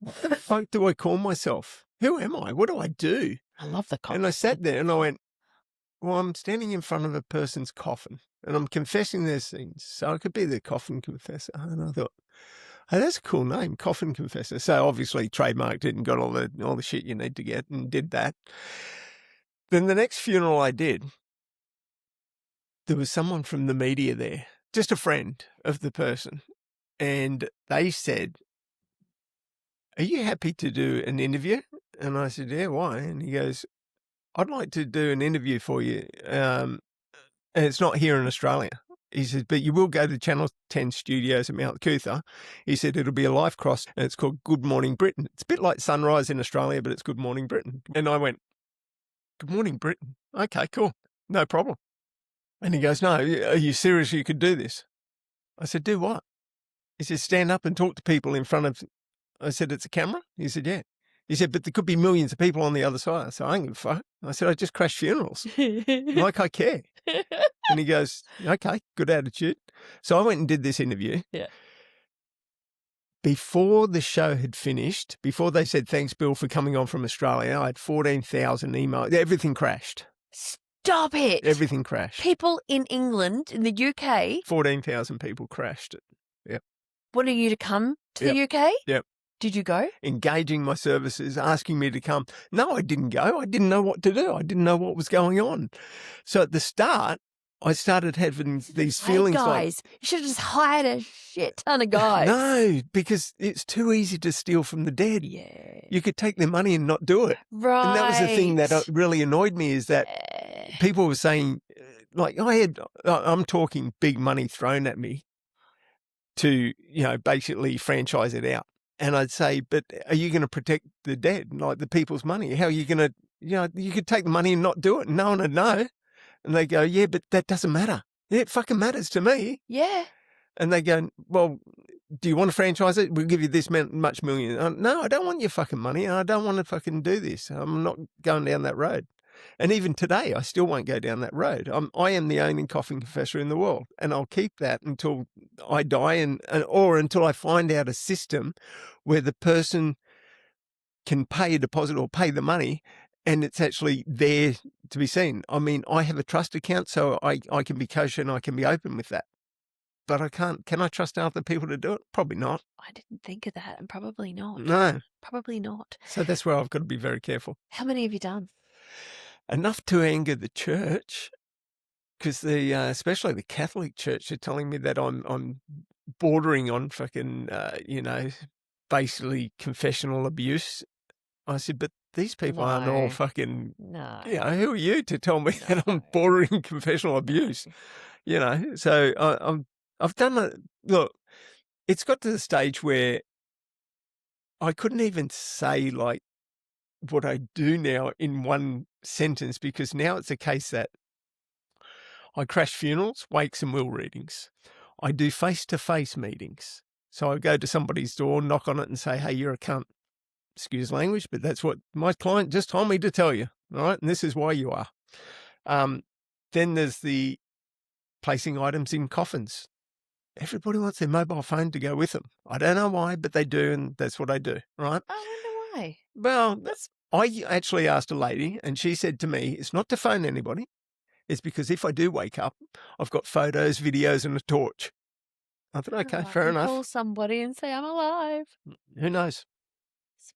what the fuck do I call myself? Who am I? What do I do? I love the coffin. And I sat there and I went, well, I'm standing in front of a person's coffin and I'm confessing their sins. So I could be the Coffin Confessor. And I thought, hey, that's a cool name, Coffin Confessor. So obviously trademarked it and got all the shit you need to get and did that. Then the next funeral I did, there was someone from the media there, just a friend of the person. And they said, are you happy to do an interview? And I said, yeah, why? And he goes, I'd like to do an interview for you. And it's not here in Australia. He said, but you will go to Channel 10 studios at Mount Cootha. He said, it'll be a live cross and it's called Good Morning Britain. It's a bit like Sunrise in Australia, but it's Good Morning Britain. And I went, Good Morning Britain. Okay, cool. No problem. And he goes, no, are you serious you could do this? I said, do what? He said, stand up and talk to people in front of... I said, it's a camera? He said, yeah. He said, but there could be millions of people on the other side. I said, I don't give a fuck. I said, I just crash funerals. Like I care. And he goes, okay, good attitude. So I went and did this interview. Yeah. Before the show had finished, before they said, thanks, Bill, for coming on from Australia, I had 14,000 emails. Everything crashed. Stop it. Everything crashed. People in England, in the UK. 14,000 people crashed it. Yep. Wanting you to come to the UK? Yep. Did you go? Engaging my services, asking me to come. No, I didn't go. I didn't know what to do. I didn't know what was going on. So at the start, I started having these feelings guys, you should have just hired a shit ton of guys. No, because it's too easy to steal from the dead. Yeah. You could take their money and not do it. Right. And that was the thing that really annoyed me is that people were saying, like, I'm talking big money thrown at me to, basically franchise it out. And I'd say, but are you going to protect the dead, like the people's money? How are you going to, you could take the money and not do it. And no one would know. And they go, yeah, but that doesn't matter. Yeah, it fucking matters to me. Yeah. And they go, well, do you want to franchise it? We'll give you this much million. No, I don't want your fucking money. I don't want to fucking do this. I'm not going down that road. And even today, I still won't go down that road. I am the only Coffin Confessor in the world, and I'll keep that until I die or until I find out a system where the person can pay a deposit or pay the money and it's actually there to be seen. I mean, I have a trust account, so I can be kosher and I can be open with that. But I can't. Can I trust other people to do it? Probably not. I didn't think of that, and probably not. No. Probably not. So that's where I've got to be very careful. How many have you done? Enough to anger the church, because especially the Catholic Church are telling me that I'm bordering on fucking, basically confessional abuse. I said, but these people aren't all fucking, No. who are you to tell me that I'm bordering confessional abuse? So I've done that. Look, it's got to the stage where I couldn't even say like what I do now in one sentence, because now it's a case that I crash funerals, wakes and will readings. I do face-to-face meetings. So I go to somebody's door, knock on it and say, hey, you're a cunt. Excuse language, but that's what my client just told me to tell you. All right. And this is why you are. Then there's the placing items in coffins. Everybody wants their mobile phone to go with them. I don't know why, but they do. And that's what I do. Right. I wonder why. Well, I actually asked a lady and she said to me, it's not to phone anybody. It's because if I do wake up, I've got photos, videos and a torch. I thought, okay, fair enough. Call somebody and say I'm alive. Who knows?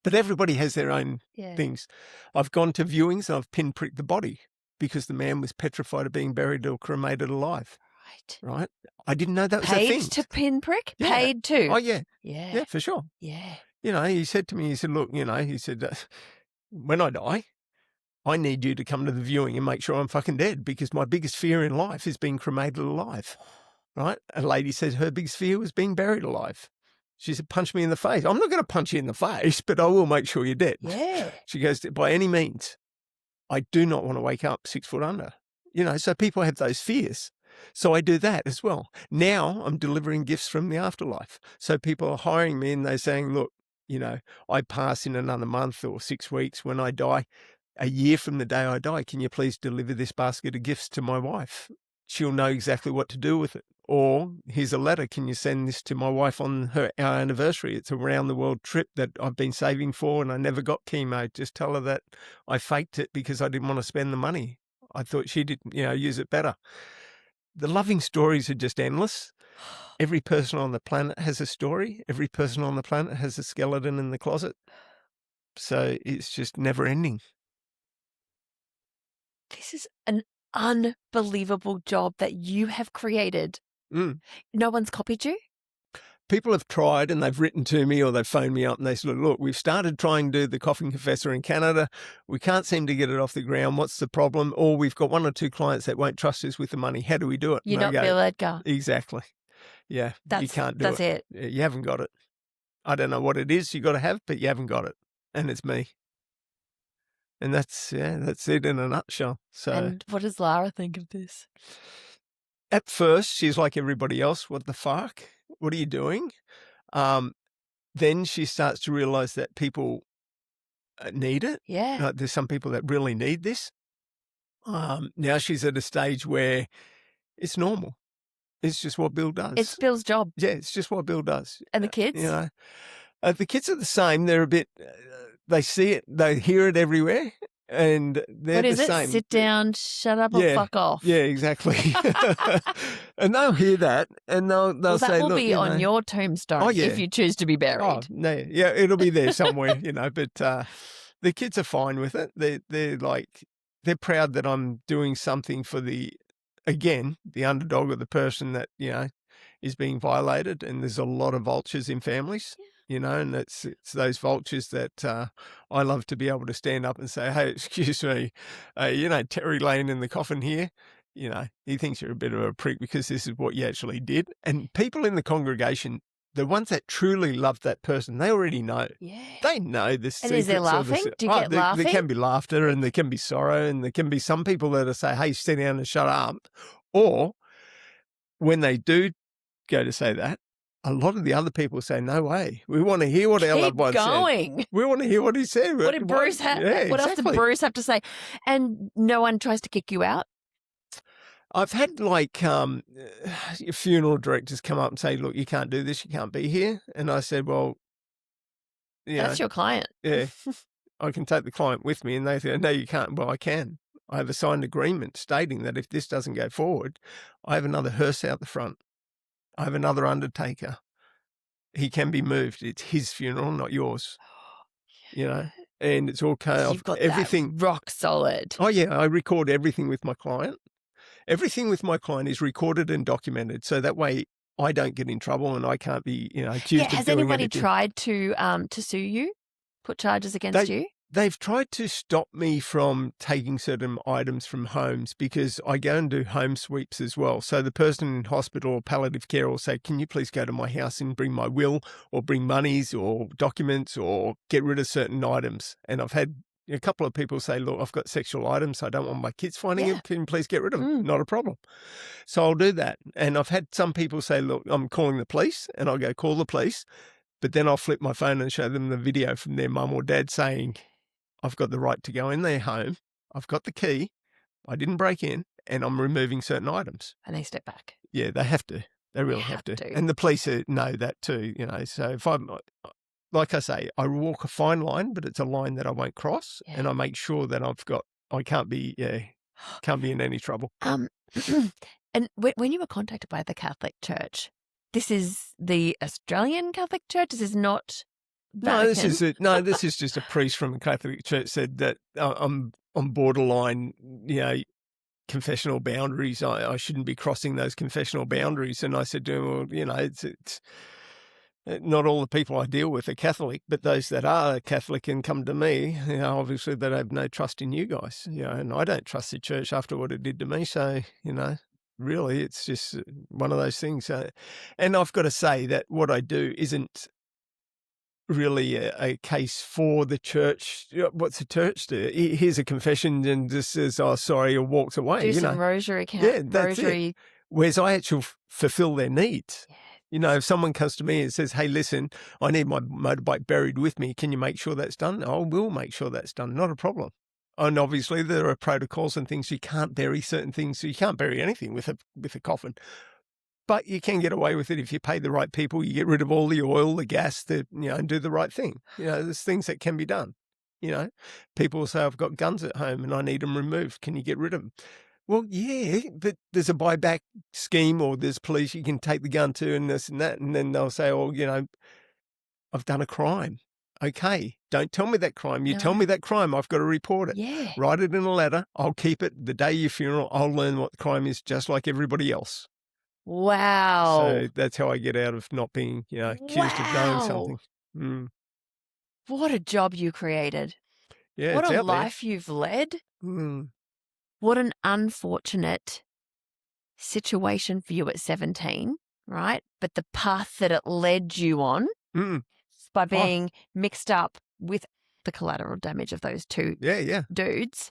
But everybody has their own things. I've gone to viewings and I've pinpricked the body because the man was petrified of being buried or cremated alive. Right. I didn't know that was a thing. Paid to pinprick? Yeah. Paid to? Oh, yeah. Yeah. Yeah, for sure. Yeah. He said to me, he said, look, he said, when I die, I need you to come to the viewing and make sure I'm fucking dead, because my biggest fear in life is being cremated alive. Right. A lady said her biggest fear was being buried alive. She said, punch me in the face. I'm not going to punch you in the face, but I will make sure you're dead. Yeah. She goes, by any means, I do not want to wake up 6 foot under. So people have those fears. So I do that as well. Now I'm delivering gifts from the afterlife. So people are hiring me and they're saying, look, I pass in another month or 6 weeks. When I die, a year from the day I die, can you please deliver this basket of gifts to my wife? She'll know exactly what to do with it. Or here's a letter. Can you send this to my wife on our anniversary? It's a round the world trip that I've been saving for and I never got chemo. Just tell her that I faked it because I didn't want to spend the money. I thought she did, use it better. The loving stories are just endless. Every person on the planet has a story. Every person on the planet has a skeleton in the closet. So it's just never ending. This is an unbelievable job that you have created. Mm. No one's copied you? People have tried and they've written to me or they've phoned me up and they said, look, we've started trying to do the Coffin Confessor in Canada. We can't seem to get it off the ground. What's the problem? Or we've got 1 or 2 clients that won't trust us with the money. How do we do it? You're not Bill Edgar. Exactly. Yeah, you can't do it. That's it. You haven't got it. I don't know what it is you got to have, but you haven't got it. And it's me. And that's it in a nutshell. So, and what does Lara think of this? At first, she's like everybody else. What the fuck? What are you doing? Then she starts to realize that people need it. Yeah. There's some people that really need this. Now she's at a stage where it's normal. It's just what Bill does. It's Bill's job. Yeah, it's just what Bill does. And the kids? The kids are the same. They're a bit, they see it, they hear it everywhere. And they're what is the it? same. Sit down, shut up, or fuck off. Yeah, exactly. And they'll hear that, and they'll say, "That will look, be on your tombstone if you choose to be buried." Oh, no, yeah, it'll be there somewhere, But the kids are fine with it. They're proud that I'm doing something for the underdog or the person that is being violated. And there's a lot of vultures in families. And it's those vultures that I love to be able to stand up and say, hey, excuse me, Terry laying in the coffin here, he thinks you're a bit of a prick because this is what you actually did. And people in the congregation, the ones that truly love that person, they already know. Yeah. They know the secrets. And is there laughing? Do you get laughing? There can be laughter and there can be sorrow and there can be some people that say, hey, sit down and shut up. Or when they do go to say that, a lot of the other people say, no way. We want to hear what our loved Keep one said. going. We want to hear what he said. What did Bruce have? Yeah, What else exactly. did Bruce have to say? And no one tries to kick you out? I've had like funeral directors come up and say, look, you can't do this. You can't be here. And I said, well, That's your client. Yeah, I can take the client with me. And they said, no, you can't. Well, I can. I have a signed agreement stating that if this doesn't go forward, I have another hearse out the front. I have another undertaker. He can be moved. It's his funeral, not yours. And it's all So you've got everything rock solid. Oh yeah, I record everything with my client. Everything with my client is recorded and documented, so that way I don't get in trouble and I can't be, accused of Has doing anybody anything. tried to sue you, put charges against you? They've tried to stop me from taking certain items from homes because I go and do home sweeps as well. So the person in hospital or palliative care will say, can you please go to my house and bring my will or bring monies or documents or get rid of certain items? And I've had a couple of people say, look, I've got sexual items. I don't want my kids finding it. Can you please get rid of them? Not a problem. So I'll do that. And I've had some people say, look, I'm calling the police, and I'll go call the police. But then I'll flip my phone and show them the video from their mum or dad saying, I've got the right to go in their home. I've got the key. I didn't break in, and I'm removing certain items. And they step back. Yeah, they have to. They really have to. And the police know that too, So if I'm, like I say, I walk a fine line, but it's a line that I won't cross, and I make sure that I can't be in any trouble. And when you were contacted by the Catholic Church, this is the Australian Catholic Church. This is not Vatican. This is just a priest from the Catholic Church said that I'm on borderline, confessional boundaries. I shouldn't be crossing those confessional boundaries. And I said to him, well, it's not all the people I deal with are Catholic, but those that are Catholic and come to me, obviously they have no trust in you guys, and I don't trust the church after what it did to me. So, really, it's just one of those things. And I've got to say that what I do isn't really a case for the church. What's the church do? Here's a confession and just says, oh, sorry, or walks away. Do some rosary count. Yeah, that's it. Whereas I actually fulfill their needs. If someone comes to me and says, hey, listen, I need my motorbike buried with me. Can you make sure that's done? I will make sure that's done. Not a problem. And obviously there are protocols and things. You can't bury certain things. So you can't bury anything with a coffin. But you can get away with it if you pay the right people. You get rid of all the oil, the gas, and do the right thing. There's things that can be done. People will say, I've got guns at home and I need them removed. Can you get rid of them? Well, yeah, but there's a buyback scheme, or there's police you can take the gun to, and this and that. And then they'll say, oh, I've done a crime. Okay, don't tell me that crime. You tell me that crime, I've got to report it. Yeah. Write it in a letter. I'll keep it. The day of your funeral, I'll learn what the crime is just like everybody else. Wow. So that's how I get out of not being, accused of doing something. What a job you created. Yeah, what it's a out life you've led. there. What an unfortunate situation for you at 17, right? But the path that it led you on by being mixed up with the collateral damage of those two dudes.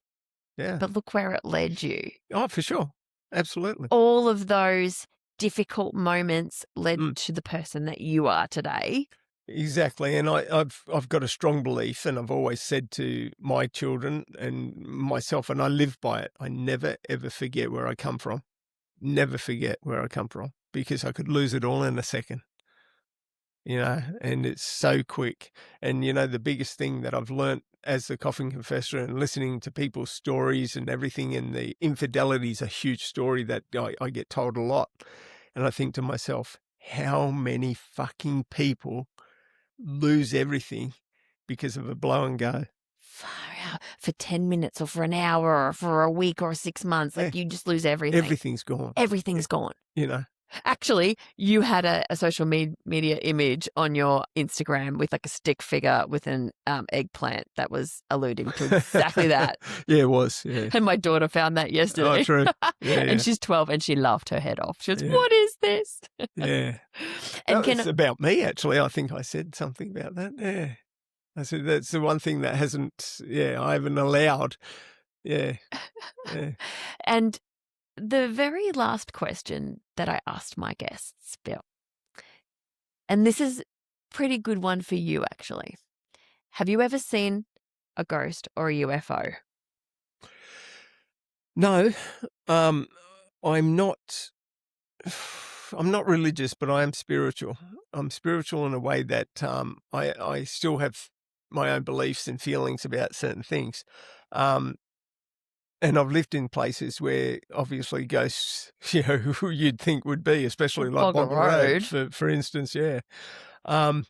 Yeah. But look where it led you. Oh, for sure. Absolutely. All of those difficult moments led to the person that you are today. Exactly. And I've got a strong belief, and I've always said to my children and myself, and I live by it, I never, ever forget where I come from. Never forget where I come from, because I could lose it all in a second, and it's so quick. And, the biggest thing that I've learnt as the Coffin Confessor and listening to people's stories and everything, and the infidelity is a huge story that I get told a lot. And I think to myself, how many fucking people lose everything because of a blow and go? Far out. For 10 minutes or for an hour or for a week or 6 months. Like you just lose everything. Everything's gone. Everything's gone. Actually, you had a social media image on your Instagram with like a stick figure with an eggplant that was alluding to exactly that. Yeah, it was. Yeah. And my daughter found that yesterday. Oh, true. Yeah, and she's 12 and she laughed her head off. She was, what is this? Yeah. And it's about me, actually. I think I said something about that. Yeah. I said that's the one thing that I haven't allowed. Yeah. Yeah. And the very last question that I asked my guests, Bill, And this is a pretty good one for you, actually. Have you ever seen a ghost or a UFO? No, I'm not. I'm not religious, but I am spiritual. I'm spiritual in a way that I still have my own beliefs and feelings about certain things. And I've lived in places where obviously ghosts, who you'd think would be, especially like Bogger Bogger Road, Road. for instance, yeah. But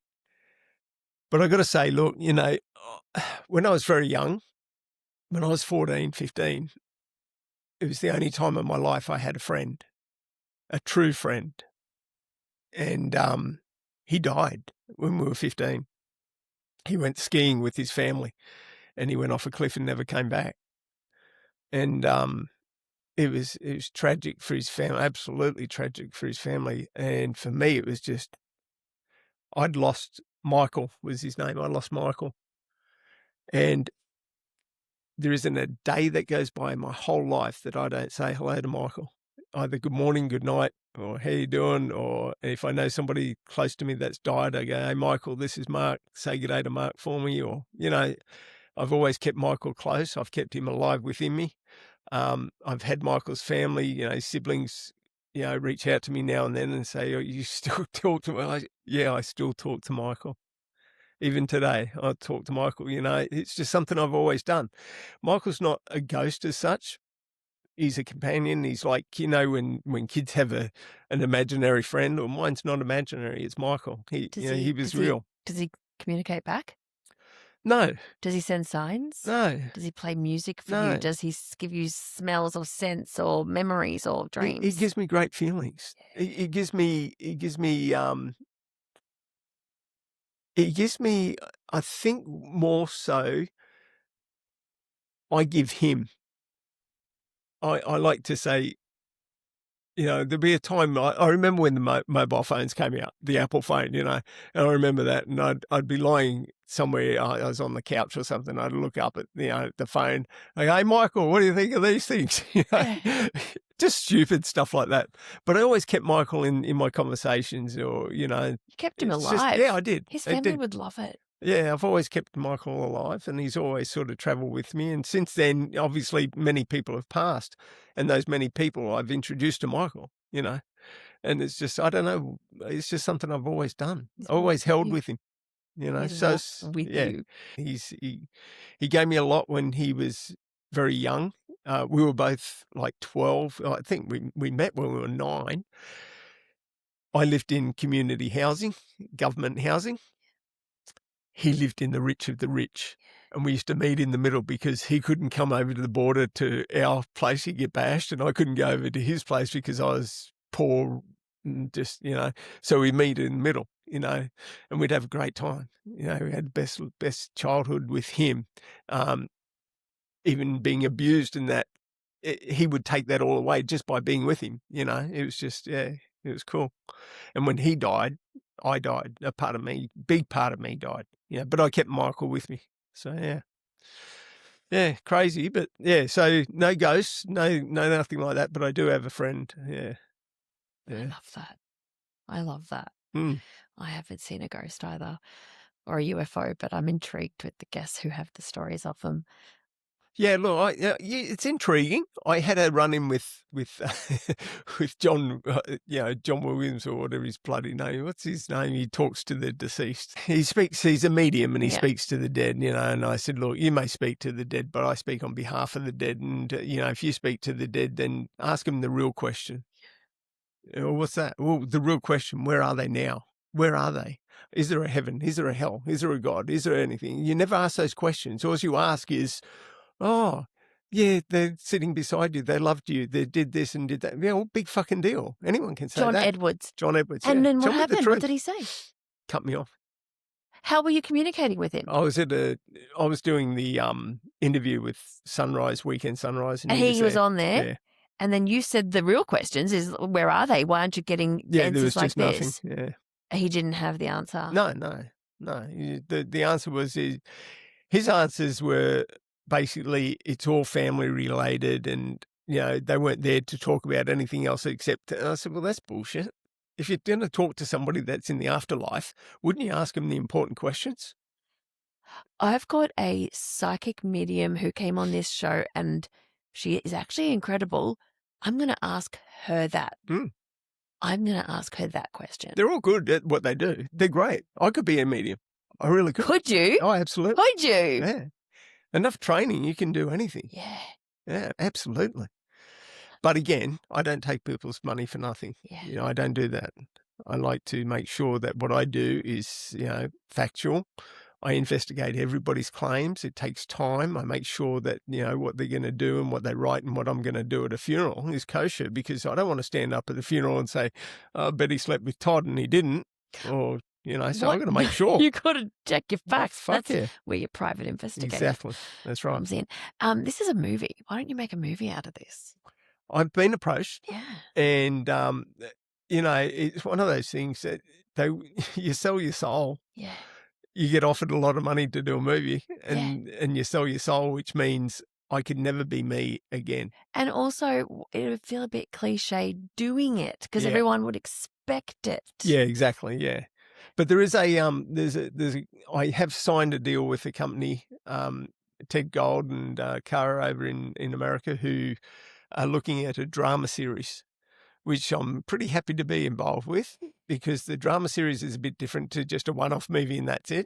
I've got to say, look, when I was very young, when I was 14, 15, it was the only time in my life I had a friend, a true friend. And he died when we were 15. He went skiing with his family and he went off a cliff and never came back. And it was tragic for his family, absolutely tragic for his family. And for me, it was just, I'd lost Michael was his name. I lost Michael. And there isn't a day that goes by in my whole life that I don't say hello to Michael. Either good morning, good night, or how you doing? Or if I know somebody close to me that's died, I go, hey, Michael, this is Mark. Say good day to Mark for me. Or, I've always kept Michael close. I've kept him alive within me. I've had Michael's family, siblings, reach out to me now and then and say, oh, you still talk to me? I still talk to Michael. Even today, I talk to Michael, it's just something I've always done. Michael's not a ghost as such. He's a companion. He's like, when kids have an imaginary friend, or mine's not imaginary, it's Michael. He was real. Does he communicate back? No. Does he send signs? No. Does he play music for No. you? Does he give you smells or scents or memories or dreams? It gives me great feelings. It gives me, I think more so, I give him. I like to say, there'll be a time, I remember when the mobile phones came out, the Apple phone, and I remember that, and I'd be lying somewhere, I was on the couch or something, I'd look up at, the phone, like, hey, Michael, what do you think of these things? Just stupid stuff like that. But I always kept Michael in my conversations, or, You kept him alive. I did. His family would love it. Yeah, I've always kept Michael alive, and he's always sort of travelled with me. And since then, obviously, many people have passed, and those many people I've introduced to Michael, and it's just, I don't know, it's just something I've always done. Always held with him, So, you. He gave me a lot when he was very young. We were both like 12. I think we met when we were 9. I lived in community housing, government housing. He lived in the rich of the rich, and we used to meet in the middle because he couldn't come over to the border to our place. He'd get bashed, and I couldn't go over to his place because I was poor and just, so we meet in the middle, and we'd have a great time. We had the best childhood with him. Even being abused and that, he would take that all away just by being with him. It was just, it was cool. And when he died, I died. A part of me, big part of me died. But I kept Michael with me. So yeah, crazy, but yeah. So no ghosts, no nothing like that. But I do have a friend. Yeah. I love that. Mm. I haven't seen a ghost either, or a UFO, but I'm intrigued with the guests who have the stories of them. Yeah, look, it's intriguing. I had a run-in with with John, John Williams, or whatever his bloody name. What's his name? He talks to the deceased. He's a medium, and he speaks to the dead, and I said, look, you may speak to the dead, but I speak on behalf of the dead. And, if you speak to the dead, then ask them the real question. What's that? Well, the real question, where are they now? Where are they? Is there a heaven? Is there a hell? Is there a God? Is there anything? You never ask those questions. All you ask is, oh, yeah, they're sitting beside you. They loved you. They did this and did that. Big fucking deal. Anyone can say John that. Edwards. John Edwards. And yeah. then what happened? What did he say? Cut me off. How were you communicating with him? I was doing the interview with Sunrise, Weekend Sunrise. And he was on there. Yeah. And then you said the real questions is, where are they? Why aren't you getting answers like there was this? just nothing. Yeah. He didn't have the answer. No. The answer was, his answers were basically, it's all family related, and they weren't there to talk about anything else except. And I said, well, that's bullshit. If you're going to talk to somebody that's in the afterlife, wouldn't you ask them the important questions? I've got a psychic medium who came on this show and she is actually incredible. I'm going to ask her that. Mm. I'm going to ask her that question. They're all good at what they do. They're great. I could be a medium. I really could. Could you? Oh, absolutely. Could you? Yeah. Enough training, you can do anything. Yeah. Yeah, absolutely. But again, I don't take people's money for nothing. Yeah. You know, I don't do that. I like to make sure that what I do is, you know, factual. I investigate everybody's claims. It takes time. I make sure that, you know, what they're going to do and what they write and what I'm going to do at a funeral is kosher, because I don't want to stand up at the funeral and say, oh, I bet he slept with Todd and he didn't. Or, you know, so I've got to make sure. You got to check your facts. Fuck That's yeah. where your private investigator Exactly. That's right. comes in. This is a movie. Why don't you make a movie out of this? I've been approached. Yeah. And, you know, it's one of those things that you sell your soul. Yeah. You get offered a lot of money to do a movie, and you sell your soul, which means I could never be me again. And also, it would feel a bit cliche doing it because Yeah. everyone would expect it. Yeah, exactly. Yeah. But there is I have signed a deal with a company, Ted Gold and Cara over in America, who are looking at a drama series, which I'm pretty happy to be involved with, because the drama series is a bit different to just a one-off movie and that's it.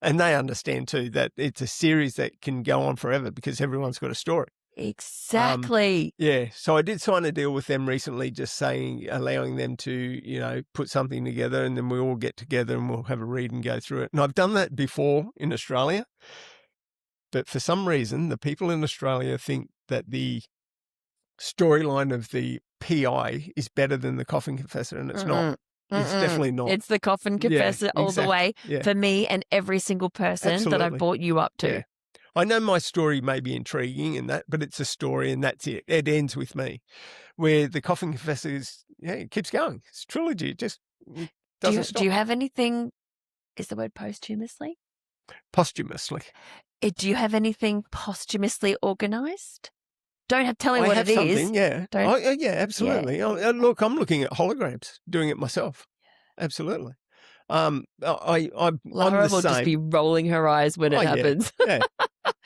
And they understand too that it's a series that can go on forever because everyone's got a story. Exactly. Yeah. So I did sign a deal with them recently, just saying, allowing them to, you know, put something together, and then we all get together and we'll have a read and go through it. And I've done that before in Australia, but for some reason, the people in Australia think that the storyline of the PI is better than the Coffin Confessor, and it's not. It's definitely not. It's the Coffin Confessor all the way for me and every single person that I've brought you up to. Yeah. I know my story may be intriguing and that, but it's a story and that's it. It ends with me. Where the Coffin Confessor is, it keeps going. It's a trilogy. It just doesn't stop. Do you have anything, is the word posthumously? Posthumously. Do you have anything posthumously organised? Don't tell me what it is. Yeah. Yeah, absolutely. Yeah. Look, I'm looking at holograms, doing it myself. Absolutely. Lara I'm will just be rolling her eyes when it happens. Yeah.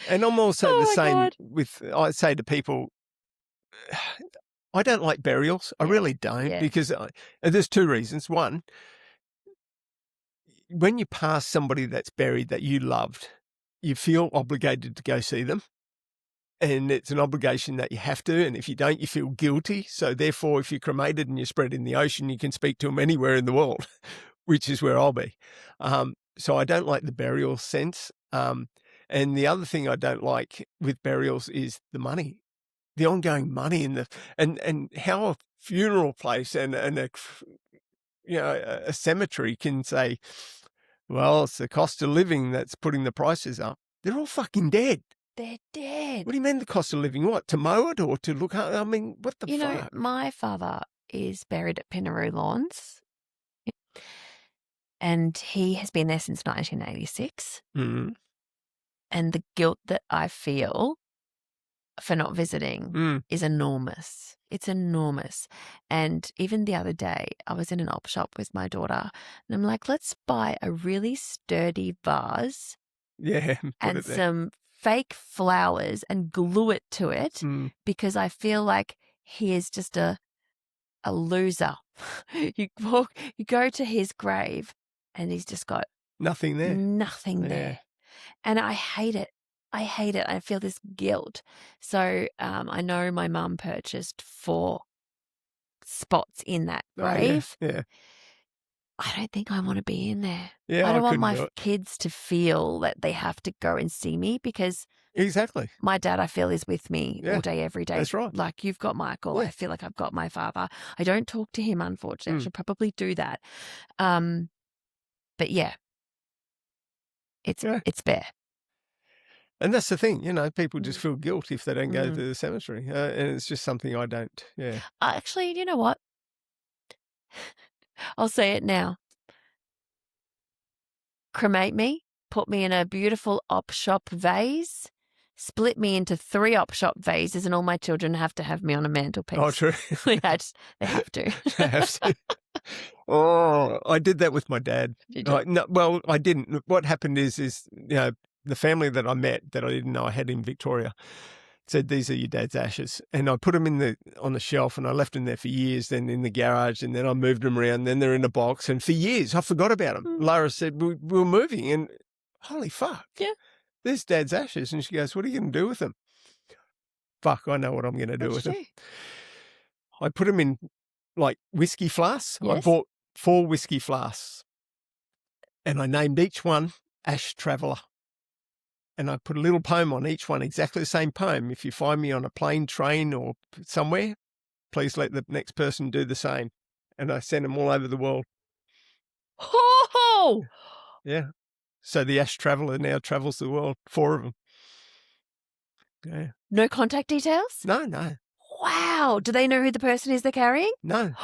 And I'm also the same with, I say to people, I don't like burials. I really don't, because there's two reasons. One, when you pass somebody that's buried that you loved, you feel obligated to go see them. And it's an obligation that you have to. And if you don't, you feel guilty. So therefore, if you're cremated and you're spread in the ocean, you can speak to them anywhere in the world, which is where I'll be. So I don't like the burial sense. And the other thing I don't like with burials is the money, the ongoing money and how a funeral place and a cemetery can say, well, it's the cost of living that's putting the prices up. They're all fucking dead. They're dead. What do you mean the cost of living? What, to mow it or to look at? I mean, what the fuck? You know, my father is buried at Pinaroo Lawns, and he has been there since 1986. Mm-hmm. And the guilt that I feel for not visiting is enormous. It's enormous. And even the other day, I was in an op shop with my daughter, and I'm like, let's buy a really sturdy vase and some fake flowers and glue it to it, because I feel like he is just a loser. You go to his grave and he's just got nothing there. Nothing there. And I hate it. I hate it. I feel this guilt. So I know my mum purchased 4 spots in that grave. Yeah. I don't think I want to be in there. Yeah, I don't want my kids to feel that they have to go and see me, because my dad, I feel, is with me all day, every day. That's right. Like, you've got Michael. I feel like I've got my father. I don't talk to him, unfortunately. I should probably do that. But yeah, it's bare. And that's the thing, you know, people just feel guilt if they don't go to the cemetery. And it's just something I don't, Actually, you know what? I'll say it now. Cremate me, put me in a beautiful op shop vase, split me into 3 op shop vases, and all my children have to have me on a mantelpiece. Oh, true. Yeah, they have to. They have to. Oh, I did that with my dad. Did you? No, well, I didn't. What happened is the family that I met that I didn't know I had in Victoria said, these are your dad's ashes. And I put them on the shelf, and I left them there for years, then in the garage, and then I moved them around, then they're in a box. And for years, I forgot about them. Lara said, we were moving, and holy fuck. Yeah. There's dad's ashes. And she goes, what are you going to do with them? Fuck, I know what I'm going to do with them. I put them in like whiskey flasks. Yes. I bought 4 whiskey flasks, and I named each one Ash Traveller. And I put a little poem on each one, exactly the same poem. If you find me on a plane, train, or somewhere, please let the next person do the same. And I sent them all over the world. Oh! Yeah. So the Ash Traveller now travels the world, 4 of them. Yeah. No contact details? No. Wow. Do they know who the person is they're carrying? No.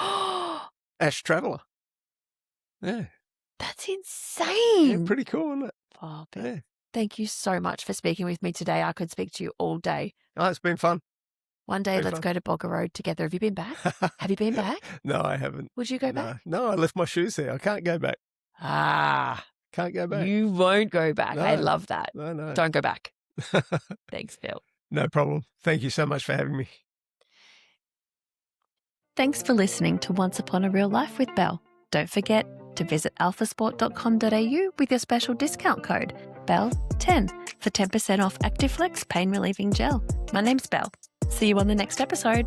Ash Traveller. Yeah. That's insane. Yeah, pretty cool, isn't it? Oh, Bill, Yeah. thank you so much for speaking with me today. I could speak to you all day. Oh, it's been fun. One day, Been let's fun. go to Bogger Road together. Have you been back? Have you been back? No, I haven't. Would you go back? No, I left my shoes there. I can't go back. Can't go back. You won't go back. I No. love that. No. Don't go back. Thanks, Bill. No problem. Thank you so much for having me. Thanks for listening to Once Upon a Real Life with Belle. Don't forget to visit alphasport.com.au with your special discount code BELLE10 for 10% off Actiflex pain relieving gel. My name's Belle. See you on the next episode.